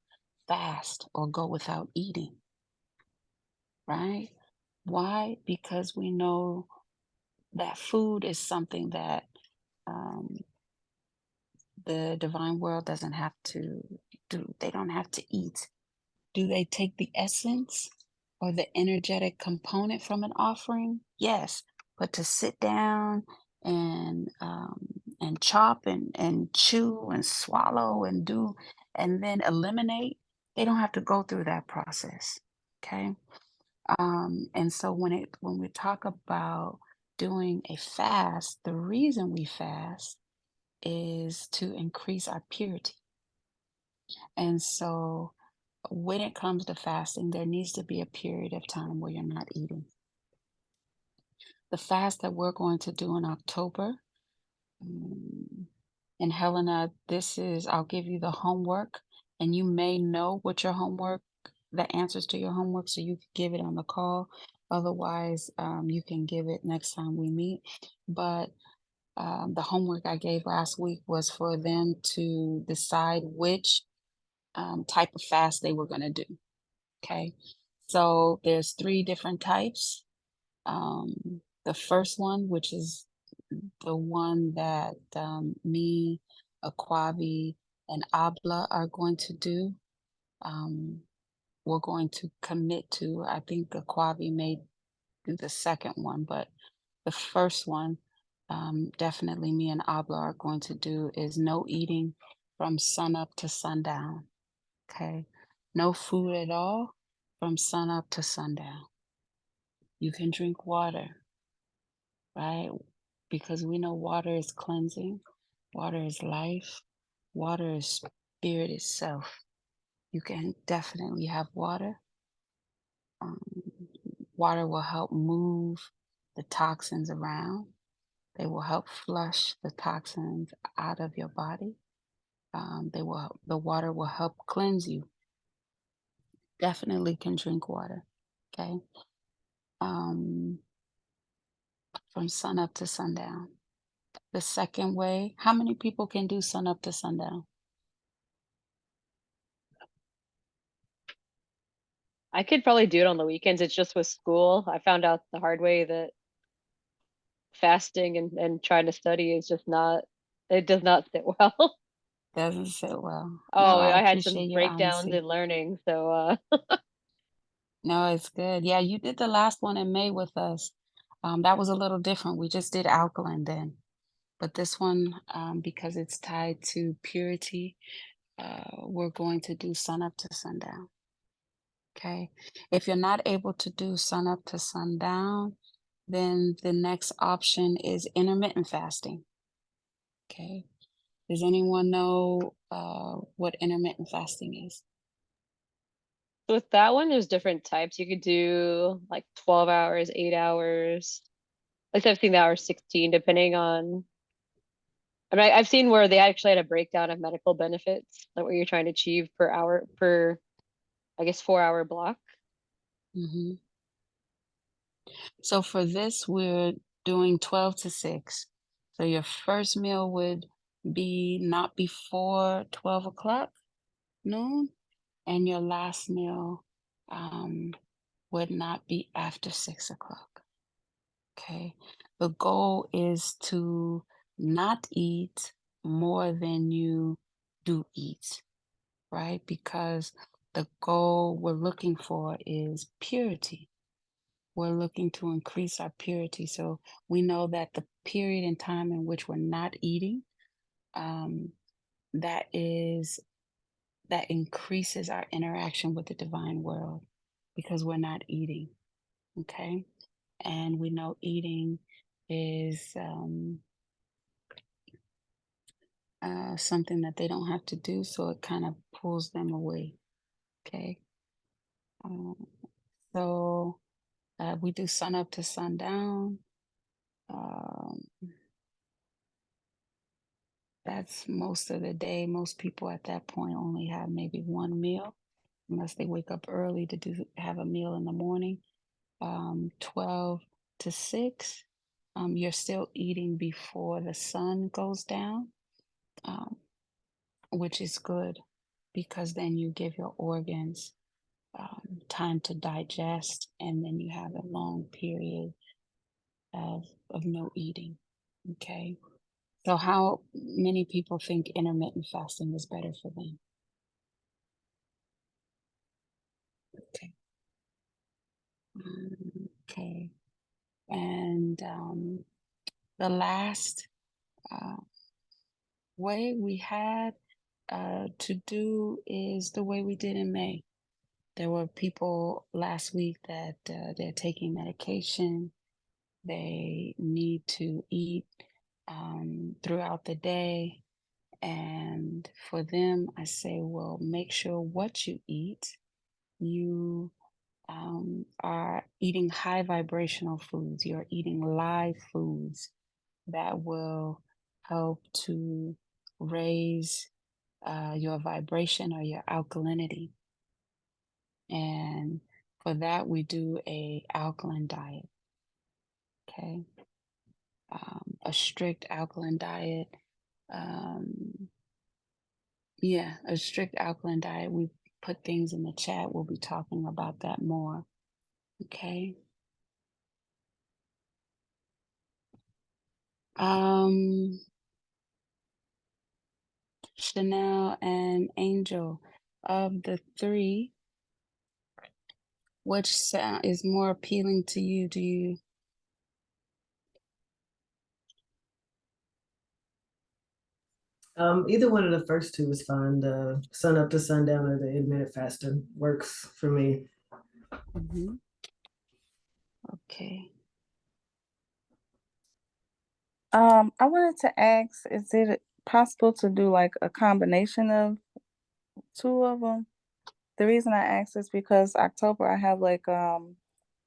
fast or go without eating, right? Why? Because we know that food is something that um, the divine world doesn't have to do. They don't have to eat. Do they take the essence or the energetic component from an offering? Yes, but to sit down and chop and chew and swallow and do and then eliminate, they don't have to go through that process. Okay. And so when we talk about doing a fast, the reason we fast is to increase our purity. And so when it comes to fasting, there needs to be a period of time where you're not eating. The fast that we're going to do in October, um, and Helena, I'll give you the homework, and you may know what your homework, the answers to your homework, so you can give it on the call. Otherwise, you can give it next time we meet. But the homework I gave last week was for them to decide which type of fast they were going to do. Okay. So there's three different types. The first one, which is the one that me, Aquavi, and Abla are going to do. We're going to commit to, I think Aquavi may do the second one, but the first one, definitely me and Abla are going to do is no eating from sunup to sundown. Okay. No food at all from sunup to sundown. You can drink water, right? Because we know water is cleansing, water is life, water is spirit itself. You can definitely have water. Um, Water will help move the toxins around. They will help flush the toxins out of your body. The water will help cleanse you. Definitely can drink water. Okay. Um, from sun up to sundown. The second way, how many people can do sun up to sundown? I could probably do it on the weekends. It's just with school. I found out the hard way that fasting and trying to study is just not, it does not sit well. Doesn't sit well. No, Oh, I I had some appreciate your breakdowns honesty. in learning. So No, it's good. Yeah, you did the last one in May with us. That was a little different. We just did alkaline then. But this one, because it's tied to purity, we're going to do sun up to sundown. Okay. If you're not able to do sun up to sundown, then the next option is intermittent fasting. Okay. Does anyone know what intermittent fasting is? So with that one, there's different types. You could do like 12 hours, 8 hours, like 17 hours, 16, depending on. I mean, I've seen where they actually had a breakdown of medical benefits, like what you're trying to achieve per hour, per, I guess, 4-hour block. Hmm. So for this, we're doing 12 to 6. So your first meal would be not before 12 o'clock noon, and your last meal would not be after 6 o'clock. Okay. The goal is to not eat more than you do eat, right? Because the goal we're looking for is purity. We're looking to increase our purity. So we know that the period in time in which we're not eating, um, that increases our interaction with the divine world because we're not eating. Okay. And we know eating is something that they don't have to do, so it kind of pulls them away. Okay. Um, so we do sun up to sundown. Um, that's most of the day. Most people at that point only have maybe one meal, unless they wake up early to have a meal in the morning. 12 to 6, you're still eating before the sun goes down, which is good because then you give your organs time to digest, and then you have a long period of no eating. Okay. So, how many people think intermittent fasting is better for them? Okay. Okay. And the last uh, way we had to do is the way we did in May. There were people last week that they're taking medication. They need to eat throughout the day. And for them, I say, well, make sure what you eat, you are eating high vibrational foods. You're eating live foods that will help to raise your vibration or your alkalinity. And for that, we do a alkaline diet. Okay. A strict alkaline diet. Yeah, a strict alkaline diet. We put things in the chat. We'll be talking about that more. Okay. Chanel and Angel, of the three, which sound is more appealing to you? Do you? Either one of the first two is fine. The sun up to sundown or the intermittent fasting works for me. Mhm. Okay. I wanted to ask, is it possible to do like a combination of two of them? The reason I ask is because October I have I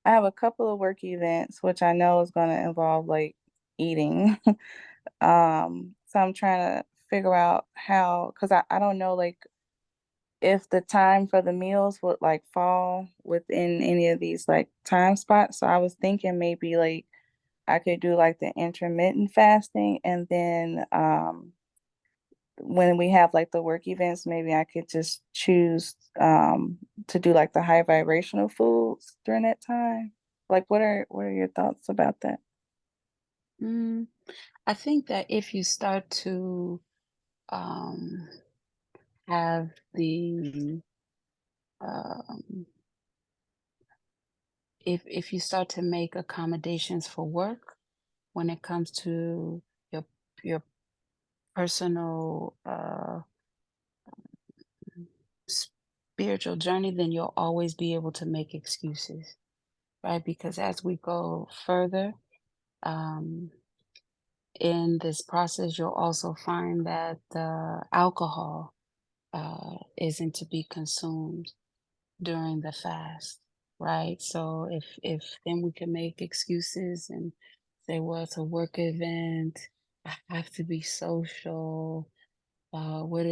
have a couple of work events which I know is going to involve like eating. So I'm trying to figure out how, because I don't know like if the time for the meals would like fall within any of these like time spots. So I was thinking maybe like I could do like the intermittent fasting, and then when we have like the work events, maybe I could just choose to do like the high vibrational foods during that time. Like what are your thoughts about that? Mm, I think that if you start to um, have the um, if you start to make accommodations for work when it comes to your personal spiritual journey, then you'll always be able to make excuses, right? Because as we go further um, in this process, you'll also find that the alcohol isn't to be consumed during the fast, right? So if then we can make excuses and say, well, it's a work event, I have to be social. What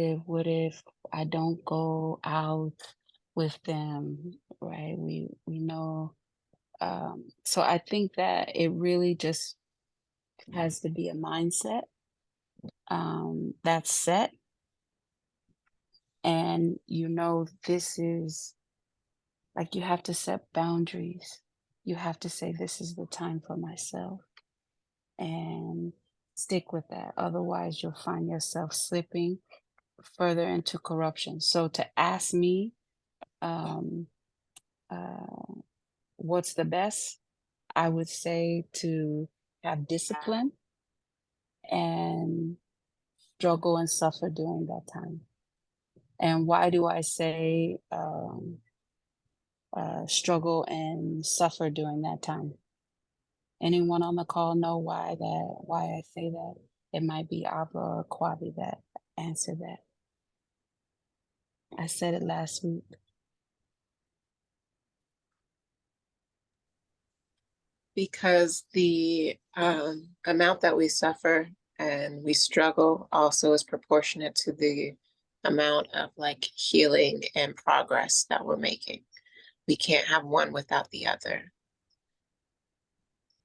if I don't go out with them, right? We know. So I think that it really just has to be a mindset that's set, and this is like you have to set boundaries. You have to say this is the time for myself and stick with that. Otherwise, you'll find yourself slipping further into corruption. So to ask me, um, uh, what's the best? I would say to have discipline and struggle and suffer during that time. And why do I say struggle and suffer during that time? Anyone on the call know why I say that? It might be Abra or Kwabi that answer that. I said it last week. Because the amount that we suffer and we struggle also is proportionate to the amount of like healing and progress that we're making. We can't have one without the other.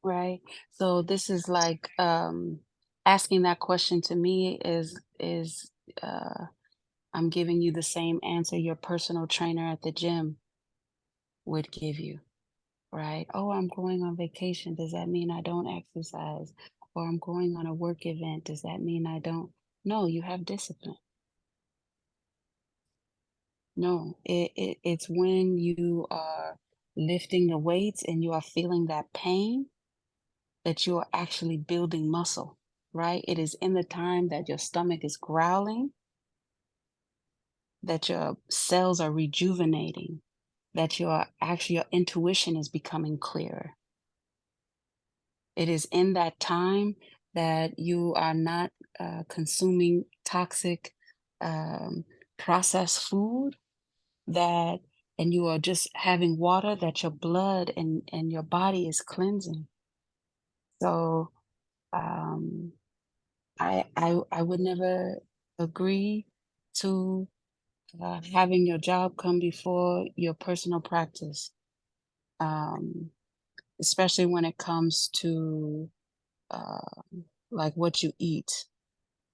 Right. So this is like asking that question to me is I'm giving you the same answer your personal trainer at the gym would give you, right? Oh, I'm going on vacation. Does that mean I don't exercise? Or I'm going on a work event. Does that mean I don't? No, you have discipline. No, it's when you are lifting the weights and you are feeling that pain that you are actually building muscle, right? It is in the time that your stomach is growling, that your cells are rejuvenating, that your intuition is becoming clearer. It is in that time that you are not consuming toxic processed food that and you are just having water that your blood and your body is cleansing. So um I would never agree to having your job come before your personal practice, um, especially when it comes to uh, like what you eat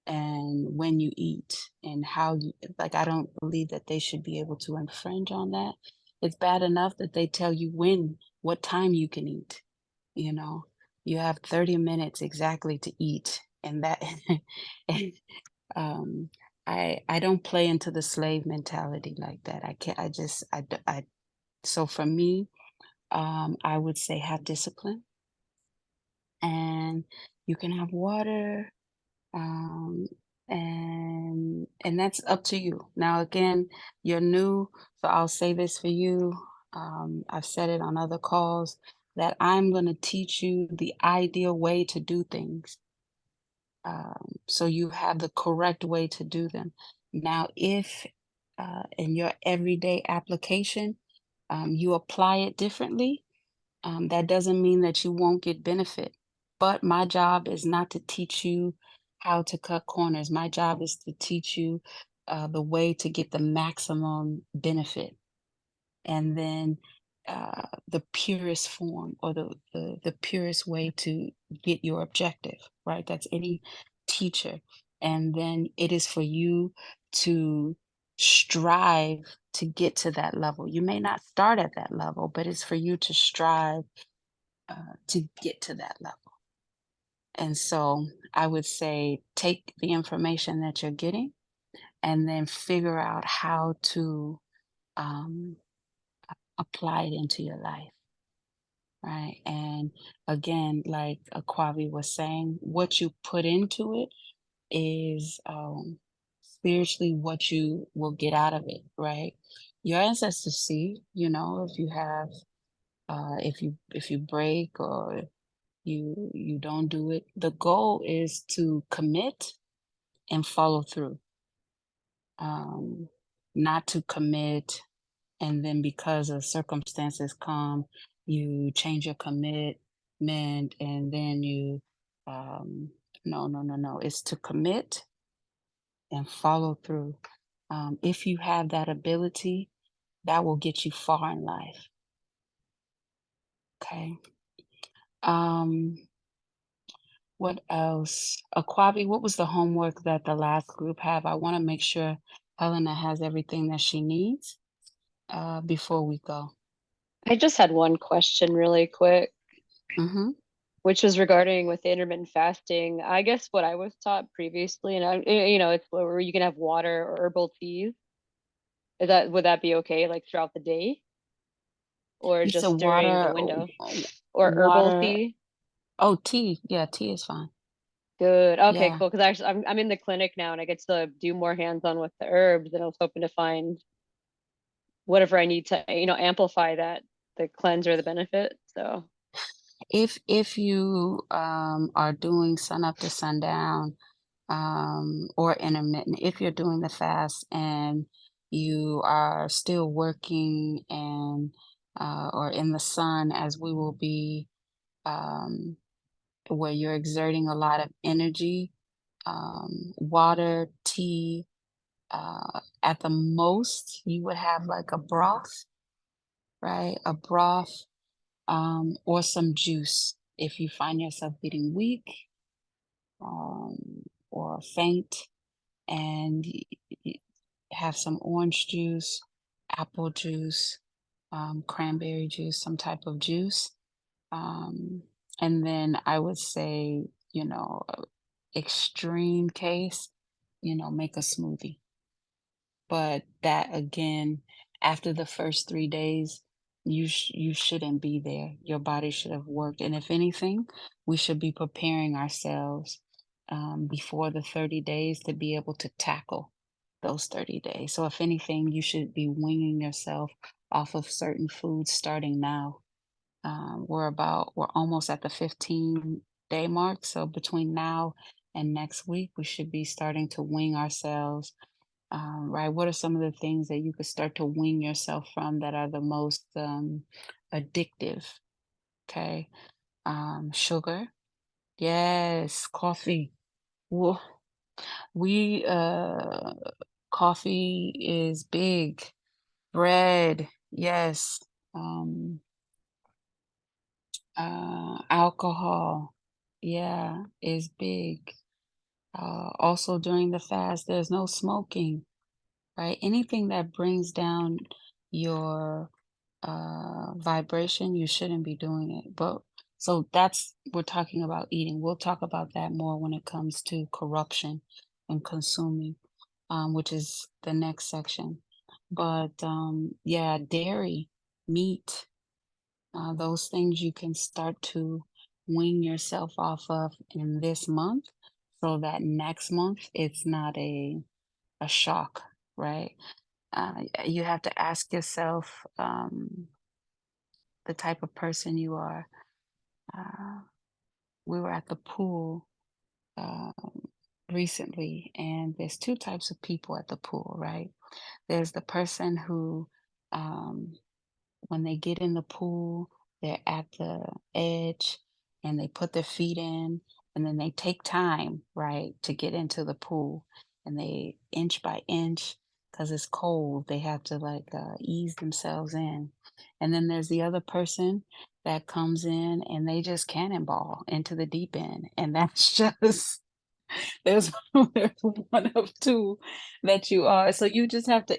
and when you eat and how you like. I don't believe that they should be able to infringe on that. It's bad enough that they tell you what time you can eat. You know, you have 30 minutes exactly to eat, and that um I don't play into the slave mentality like that. I can't I just I so for me, I would say have discipline, and you can have water, um and that's up to you. Now again, you're new, so I'll say this for you. I've said it on other calls that I'm going to teach you the ideal way to do things, so you have the correct way to do them. Now, if in your everyday application, you apply it differently, that doesn't mean that you won't get benefit. But my job is not to teach you how to cut corners. My job is to teach you the way to get the maximum benefit, and then the purest form or the purest way to get your objective, right? That's any teacher. And then it is for you to strive to get to that level. You may not start at that level, but it's for you to strive to get to that level. And so I would say take the information that you're getting and then figure out how to um, apply it into your life. Right. And again, like Aquavi was saying, what you put into it is spiritually what you will get out of it, right? Your ancestors see, you know, if you have if you break or you don't do it. The goal is to commit and follow through. Not to commit and then because of circumstances come, you change your commitment and then you no. It's to commit and follow through. If you have that ability, that will get you far in life. Okay. Um, what else? Aquabi, what was the homework that the last group have? I want to make sure Helena has everything that she needs before we go. I just had one question really quick, Mm-hmm. which was regarding with the intermittent fasting. I guess what I was taught previously, and you know, it's where you can have water or herbal teas. Would that be okay, like throughout the day, or You said just during the water, window, or herbal water. tea? Oh, tea. Yeah, tea is fine. Good. Okay, Yeah. cool. Because actually, I'm in the clinic now, and I get to do more hands-on with the herbs, and I was hoping to find whatever I need to, you know, amplify that, the cleanse or the benefit. So If you are doing sun up to sundown or intermittent, if you're doing the fast and you are still working and or in the sun as we will be um, where you're exerting a lot of energy, water, tea, at the most you would have like a broth, right? A broth or some juice if you find yourself getting weak um, or faint, and have some orange juice, apple juice, cranberry juice, some type of juice. And then I would say, you know, extreme case, you know, make a smoothie. But that again, after the first 3 days, you shouldn't be there. Your body should have worked. And if anything, we should be preparing ourselves before the 30 days to be able to tackle those 30 days. So if anything, you should be winging yourself off of certain foods starting now. We're almost at the 15-day mark. So between now and next week, we should be starting to wing ourselves. Right? What are some of the things that you could start to wean yourself from that are the most addictive? Okay. Sugar. Yes. Coffee. Wo- We, coffee is big. Bread. Yes. Um, Alcohol. Yeah, is big. Also during the fast, there's no smoking, right? Anything that brings down your vibration, you shouldn't be doing it. But so that's we're talking about eating. We'll talk about that more when it comes to corruption and consuming, which is the next section. But yeah, dairy, meat, those things you can start to wean yourself off of in this month, so that next month it's not a shock, right? You have to ask yourself the type of person you are. Uh, we were at the pool um, recently, and there's two types of people at the pool, right? There's the person who, um, when they get in the pool, they're at the edge and they put their feet in, and then they take time, right, to get into the pool, and they inch by inch, because it's cold, they have to like ease themselves in. And then there's the other person that comes in and they just cannonball into the deep end, and that's just there's there's one of two that you are. So you just have to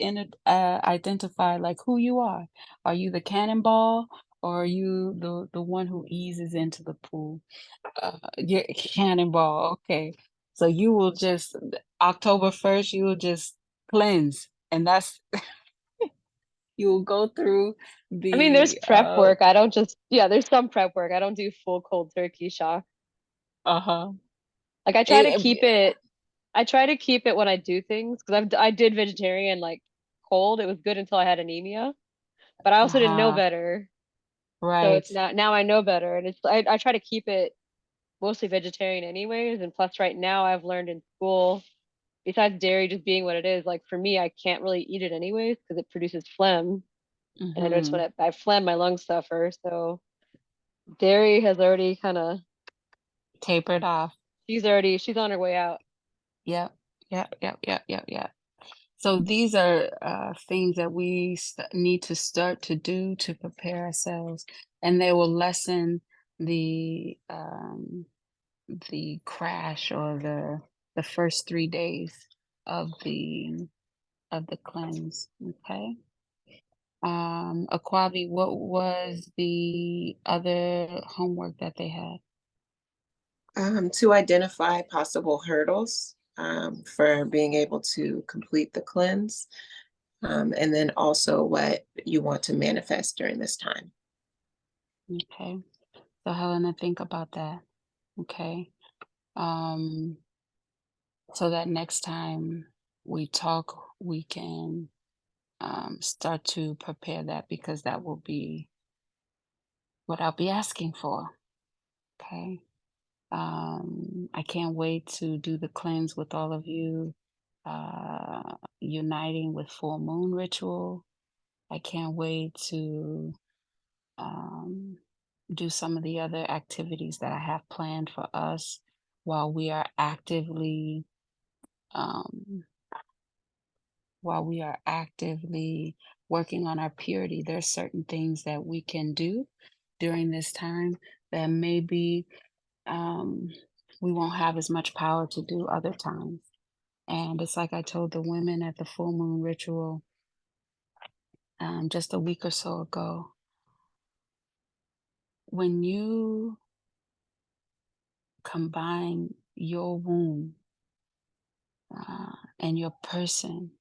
identify like who you are. Are you the cannonball or are you the one who eases into the pool? You're cannonball. Okay. So you will just October 1st, you will just cleanse. And that's you will go through I mean, there's the prep work. I don't just, yeah, there's some prep work. I don't do full cold turkey shock. uh-huh. Like I try to It, keep it I try to keep it when I do things because I did vegetarian like cold. It was good until I had anemia, but I also didn't know Uh-huh. better. So Right. it's now I know better, and I try to keep it mostly vegetarian anyways. And plus, right now I've learned in school, besides dairy just being what it is, like for me, I can't really eat it anyways because it produces phlegm, and I notice Mm-hmm. when I have phlegm, my lungs suffer. So dairy has already kind of Tapered off. she's on her way out. Yep. Yep. Yep. Yep. Yep. Yep. So these are things that we need to start to do to prepare ourselves, and they will lessen the crash or the first 3 days of the cleanse. Okay. Aquavi, what was the other homework that they had? To identify possible hurdles for being able to complete the cleanse, and then also what you want to manifest during this time. Okay. So Helena, think about that. Okay. Um, so that next time we talk, we can start to prepare that, because that will be what I'll be asking for. Okay. I can't wait to do the cleanse with all of you, uniting with full moon ritual. I can't wait to um, do some of the other activities that I have planned for us while we are actively um, working on our purity. There's certain things that we can do during this time that maybe um, we won't have as much power to do other times. And it's like I told the women at the full moon ritual just a week or so ago. When you combine your womb and your person,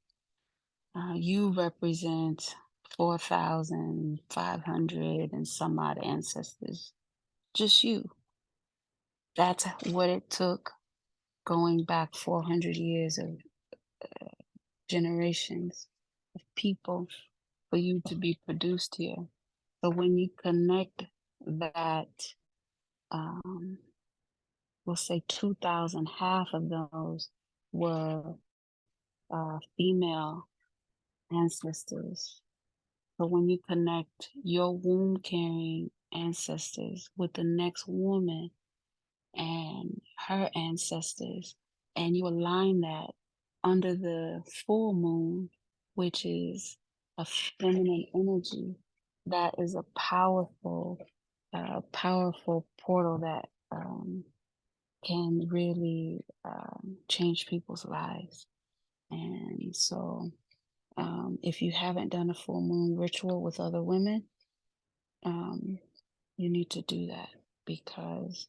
you represent 4,500 and some odd ancestors. Just you. That's what it took, going back 400 years of generations of people for you to be produced here. So when you connect that, um, we'll say 2,000, half of those were female ancestors. But when you connect your womb carrying ancestors with the next woman and her ancestors, and you align that under the full moon, which is a feminine energy, that is a powerful portal that can really change people's lives. And so, if you haven't done a full moon ritual with other women, um, you need to do that, because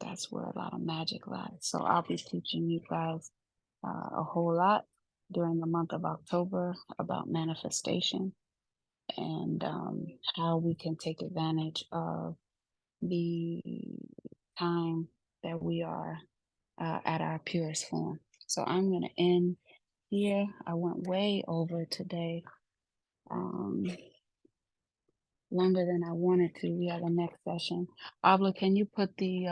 that's where a lot of magic lies. So I'll be teaching you guys a whole lot during the month of October about manifestation, and how we can take advantage of the time that we are at our purest form. So I'm going to end here. I went way over today, um, longer than I wanted to. We have a next session. Abla, can you put the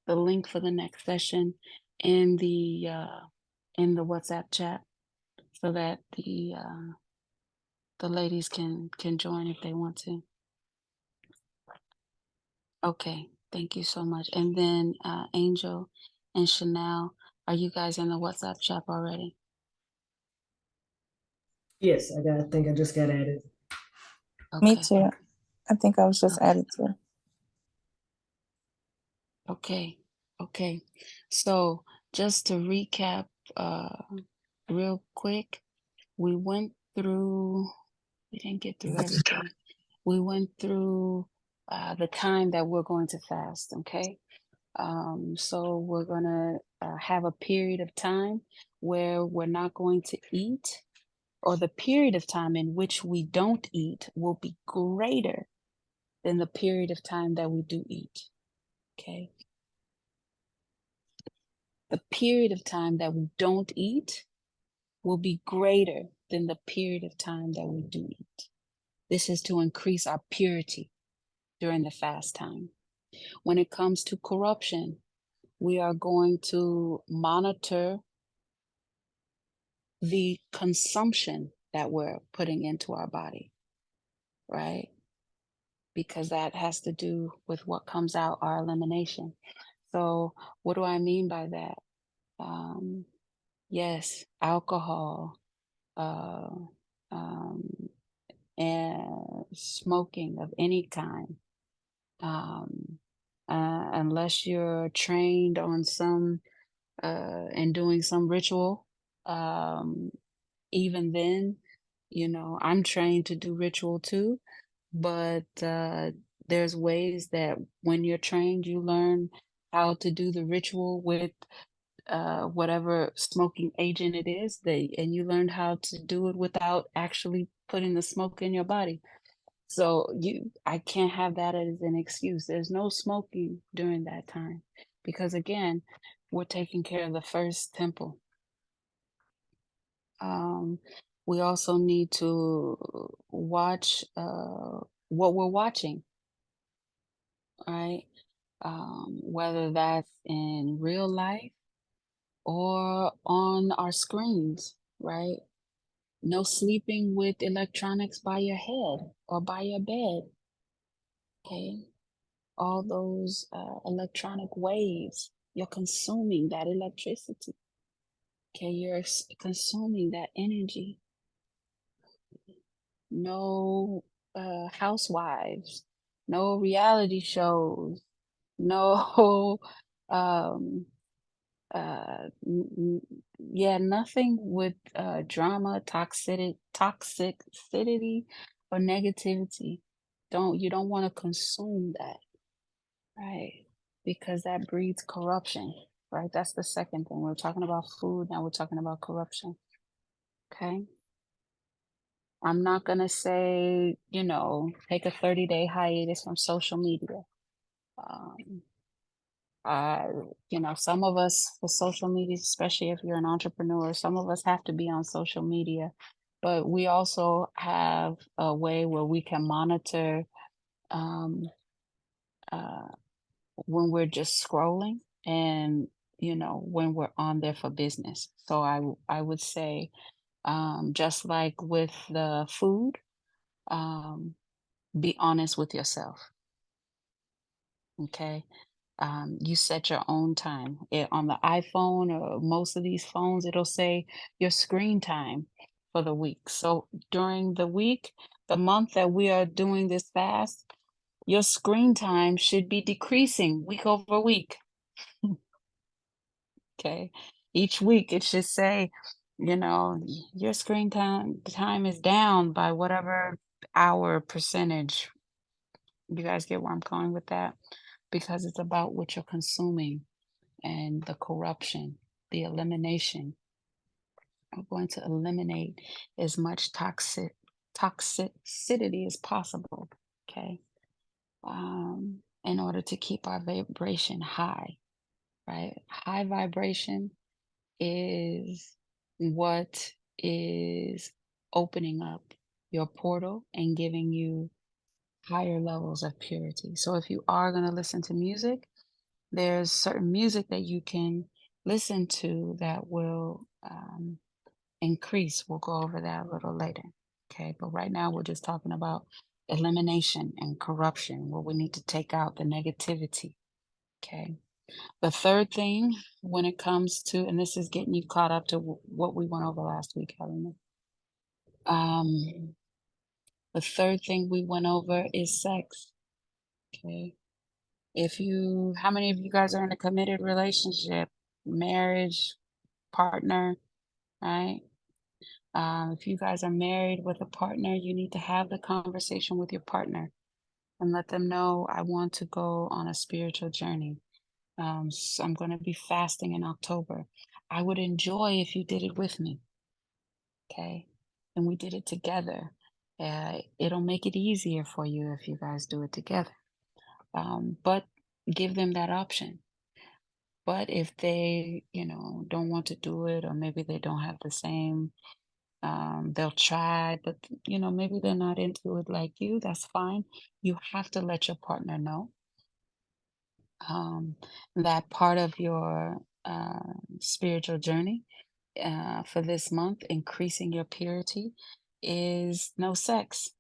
link for the next session in the WhatsApp chat, so that the ladies can join if they want to? Okay, thank you so much. And then Angel and Chanel, are you guys in the WhatsApp chat already? Yes, I think I just got added. Me Okay. too. I think I was just Okay. added to. Okay. Okay. So just to recap real quick, we didn't get through everything. We went through the time that we're going to fast, okay? So we're gonna have a period of time where we're not going to eat, or the period of time in which we don't eat will be greater than the period of time that we do eat, okay? the period of time that we don't eat will be greater than the period of time that we do eat. This is to increase our purity during the fast time. When it comes to corruption, we are going to monitor the consumption that we're putting into our body, right? Because that has to do with what comes out, our elimination. So, what do I mean by that? Yes, alcohol, uh, um, and smoking of any kind. Unless you're trained on some and doing some ritual, um, even then, I'm trained to do ritual too, but there's ways that when you're trained, you learn how to do the ritual with whatever smoking agent it is, and you learn how to do it without actually putting the smoke in your body. So I can't have that as an excuse. There's no smoking during that time because again, we're taking care of the first temple. We also need to watch what we're watching, right? Whether that's in real life or on our screens, right? No sleeping with electronics by your head or by your bed, okay? All those electronic waves, you're consuming that electricity, okay? You're consuming that energy. No housewives, no reality shows, no um yeah, nothing with drama, toxicity or negativity. You don't want to consume that, right? Because that breeds corruption, right? That's the second thing. We're talking about food, now we're talking about corruption. Okay. I'm not gonna say, take a 30-day hiatus from social media. Um, Uh, some of us with social media, especially if you're an entrepreneur, some of us have to be on social media, but we also have a way where we can monitor um, uh, when we're just scrolling and, when we're on there for business. So I would say, just like with the food, um, be honest with yourself. Okay. You set your own time. On the iPhone or most of these phones, it'll say your screen time for the week. So during the week, the month that we are doing this fast, your screen time should be decreasing week over week. Okay. Each week it should say, your screen time is down by whatever hour percentage. You guys get where I'm going with that? Because it's about what you're consuming and the corruption, the elimination. We're going to eliminate as much toxicity as possible, okay? In order to keep our vibration high, right? High vibration is what is opening up your portal and giving you higher levels of purity. So if you are going to listen to music, there's certain music that you can listen to that will increase. We'll go over that a little later. Okay, but right now we're just talking about elimination and corruption, where we need to take out the negativity. Okay, the third thing when it comes to, and this is getting you caught up to what we went over last week, Helena. The third thing we went over is sex. Okay, how many of you guys are in a committed relationship, marriage, partner, right? If you guys are married with a partner, you need to have the conversation with your partner and let them know, I want to go on a spiritual journey. So I'm going to be fasting in October. I would enjoy if you did it with me. Okay. And we did it together. It'll make it easier for you if you guys do it together. But give them that option. But if they, don't want to do it, or maybe they don't have the same, they'll try, but maybe they're not into it like you, that's fine. You have to let your partner know um, that part of your spiritual journey for this month, increasing your purity, is no sex,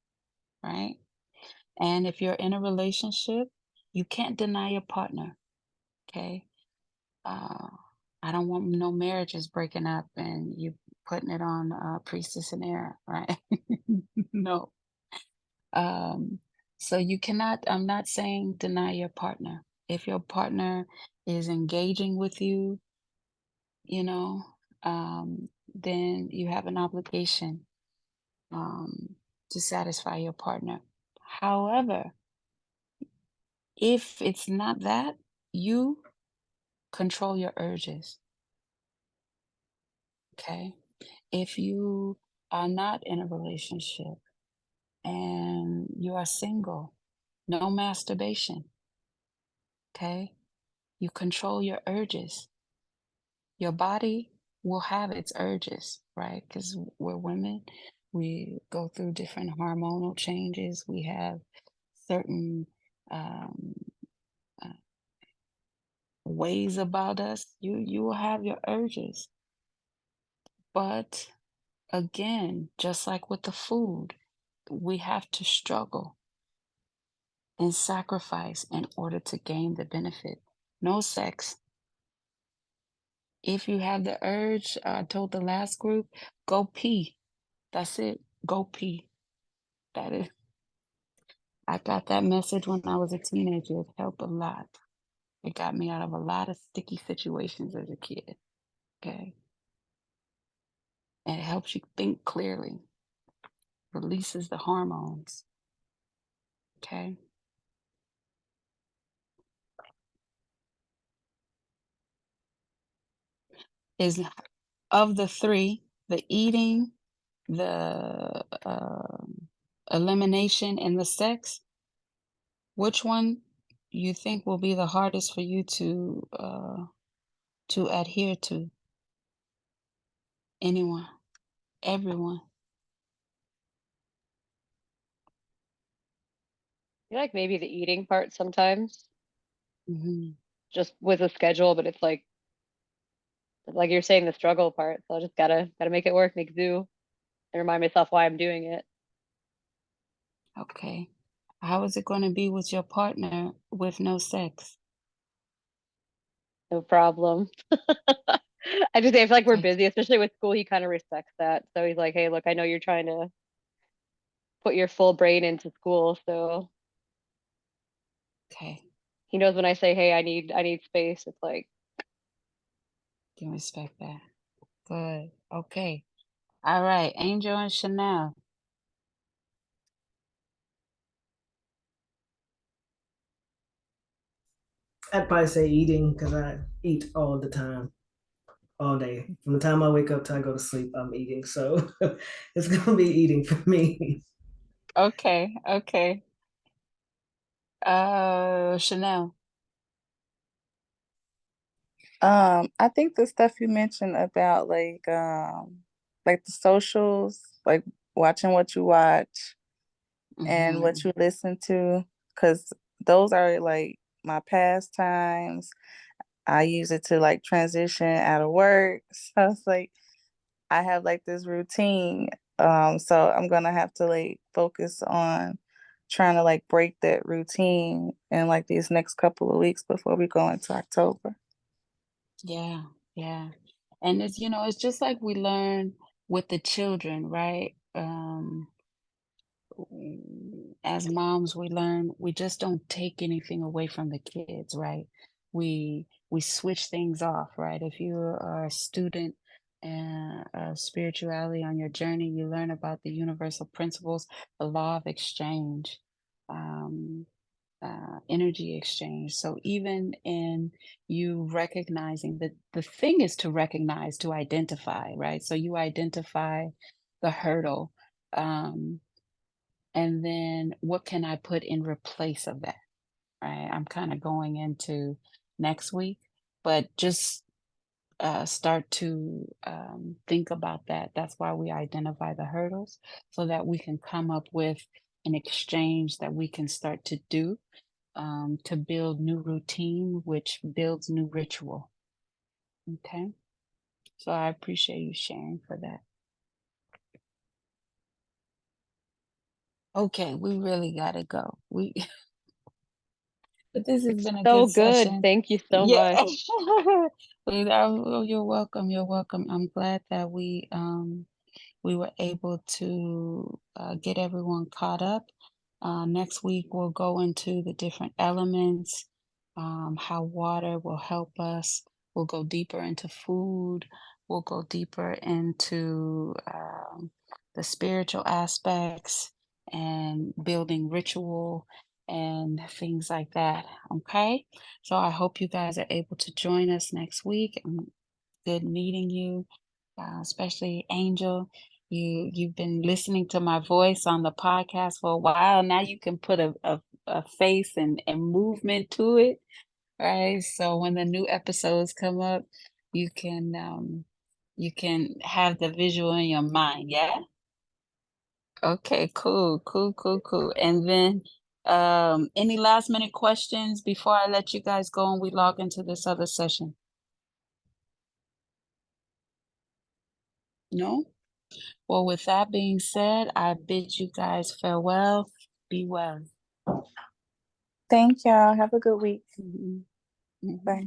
right? And if you're in a relationship, you can't deny your partner, okay? Uh, I don't want no marriages breaking up and you putting it on priestess and air, right? No. Um, so you cannot, I'm not saying deny your partner. If your partner is engaging with you, you know, then you have an obligation um, to satisfy your partner. However, if it's not that, you control your urges, okay? If you are not in a relationship and you are single, no masturbation, okay? You control your urges. Your body will have its urges, right? Because we're women, we go through different hormonal changes. We have certain um, uh, ways about us. You will have your urges, but again, just like with the food, we have to struggle and sacrifice in order to gain the benefit. No sex. If you have the urge, I told the last group, go pee. That's it. Go pee. That is. I got that message when I was a teenager. It helped a lot. It got me out of a lot of sticky situations as a kid. Okay. And it helps you think clearly, releases the hormones. Okay. Is of the three, the eating, the elimination, and the sex, which one you think will be the hardest for you to adhere to? Anyone? Everyone? I feel like maybe the eating part sometimes, Hmm. just with a schedule, but it's like you're saying, the struggle part. So I just gotta make it work, make do, and remind myself why I'm doing it. Okay. How is it going to be with your partner with no sex? No problem. I feel like we're Okay. busy, especially with school. He kind of respects that. So he's like, hey, look, I know you're trying to put your full brain into school. So Okay. he knows when I say, hey, I need space, it's like, Can respect that. Good. Okay. All right. Angel and Chanel. I'd probably say eating because I eat all the time, all day. From the time I wake up till I go to sleep, I'm eating. So it's gonna be eating for me. Okay. Okay. Chanel. I think the stuff you mentioned about like the socials, like watching what you watch and Mm-hmm. what you listen to, because those are like my pastimes. I use it to like transition out of work. So it's like I have like this routine. So I'm gonna have to like focus on trying to like break that routine in like these next couple of weeks before we go into October. Yeah. Yeah. And it's just like we learn with the children, right? As moms, we learn we just don't take anything away from the kids, right? We switch things off, right? If you are a student of spirituality on your journey, you learn about the universal principles, the law of exchange, um, energy exchange. So even in you recognizing that the thing is to recognize, to identify, right? So you identify the hurdle. And then what can I put in replace of that, right? I'm kind of going into next week. but just start to think about that. That's why we identify the hurdles, so that we can come up with an exchange that we can start to do to build new routine, which builds new ritual. Okay. So I appreciate you sharing for that. Okay, we really gotta go. But this has been a So good good. session. Thank you so Yeah. much. You're welcome. You're welcome. I'm glad that we were able to get everyone caught up. Next week, we'll go into the different elements, how water will help us. We'll go deeper into food. We'll go deeper into the spiritual aspects and building ritual and things like that. Okay. So I hope you guys are able to join us next week. Good meeting you, especially Angel. You've been listening to my voice on the podcast for a while. Now you can put a face and movement to it, right? So when the new episodes come up, you can have the visual in your mind. Yeah. Okay, cool, cool, cool, cool. And then any last minute questions before I let you guys go and we log into this other session? No? Well, with that being said, I bid you guys farewell. Be well. Thank y'all. Have a good week. Mhm. Mhm. Bye.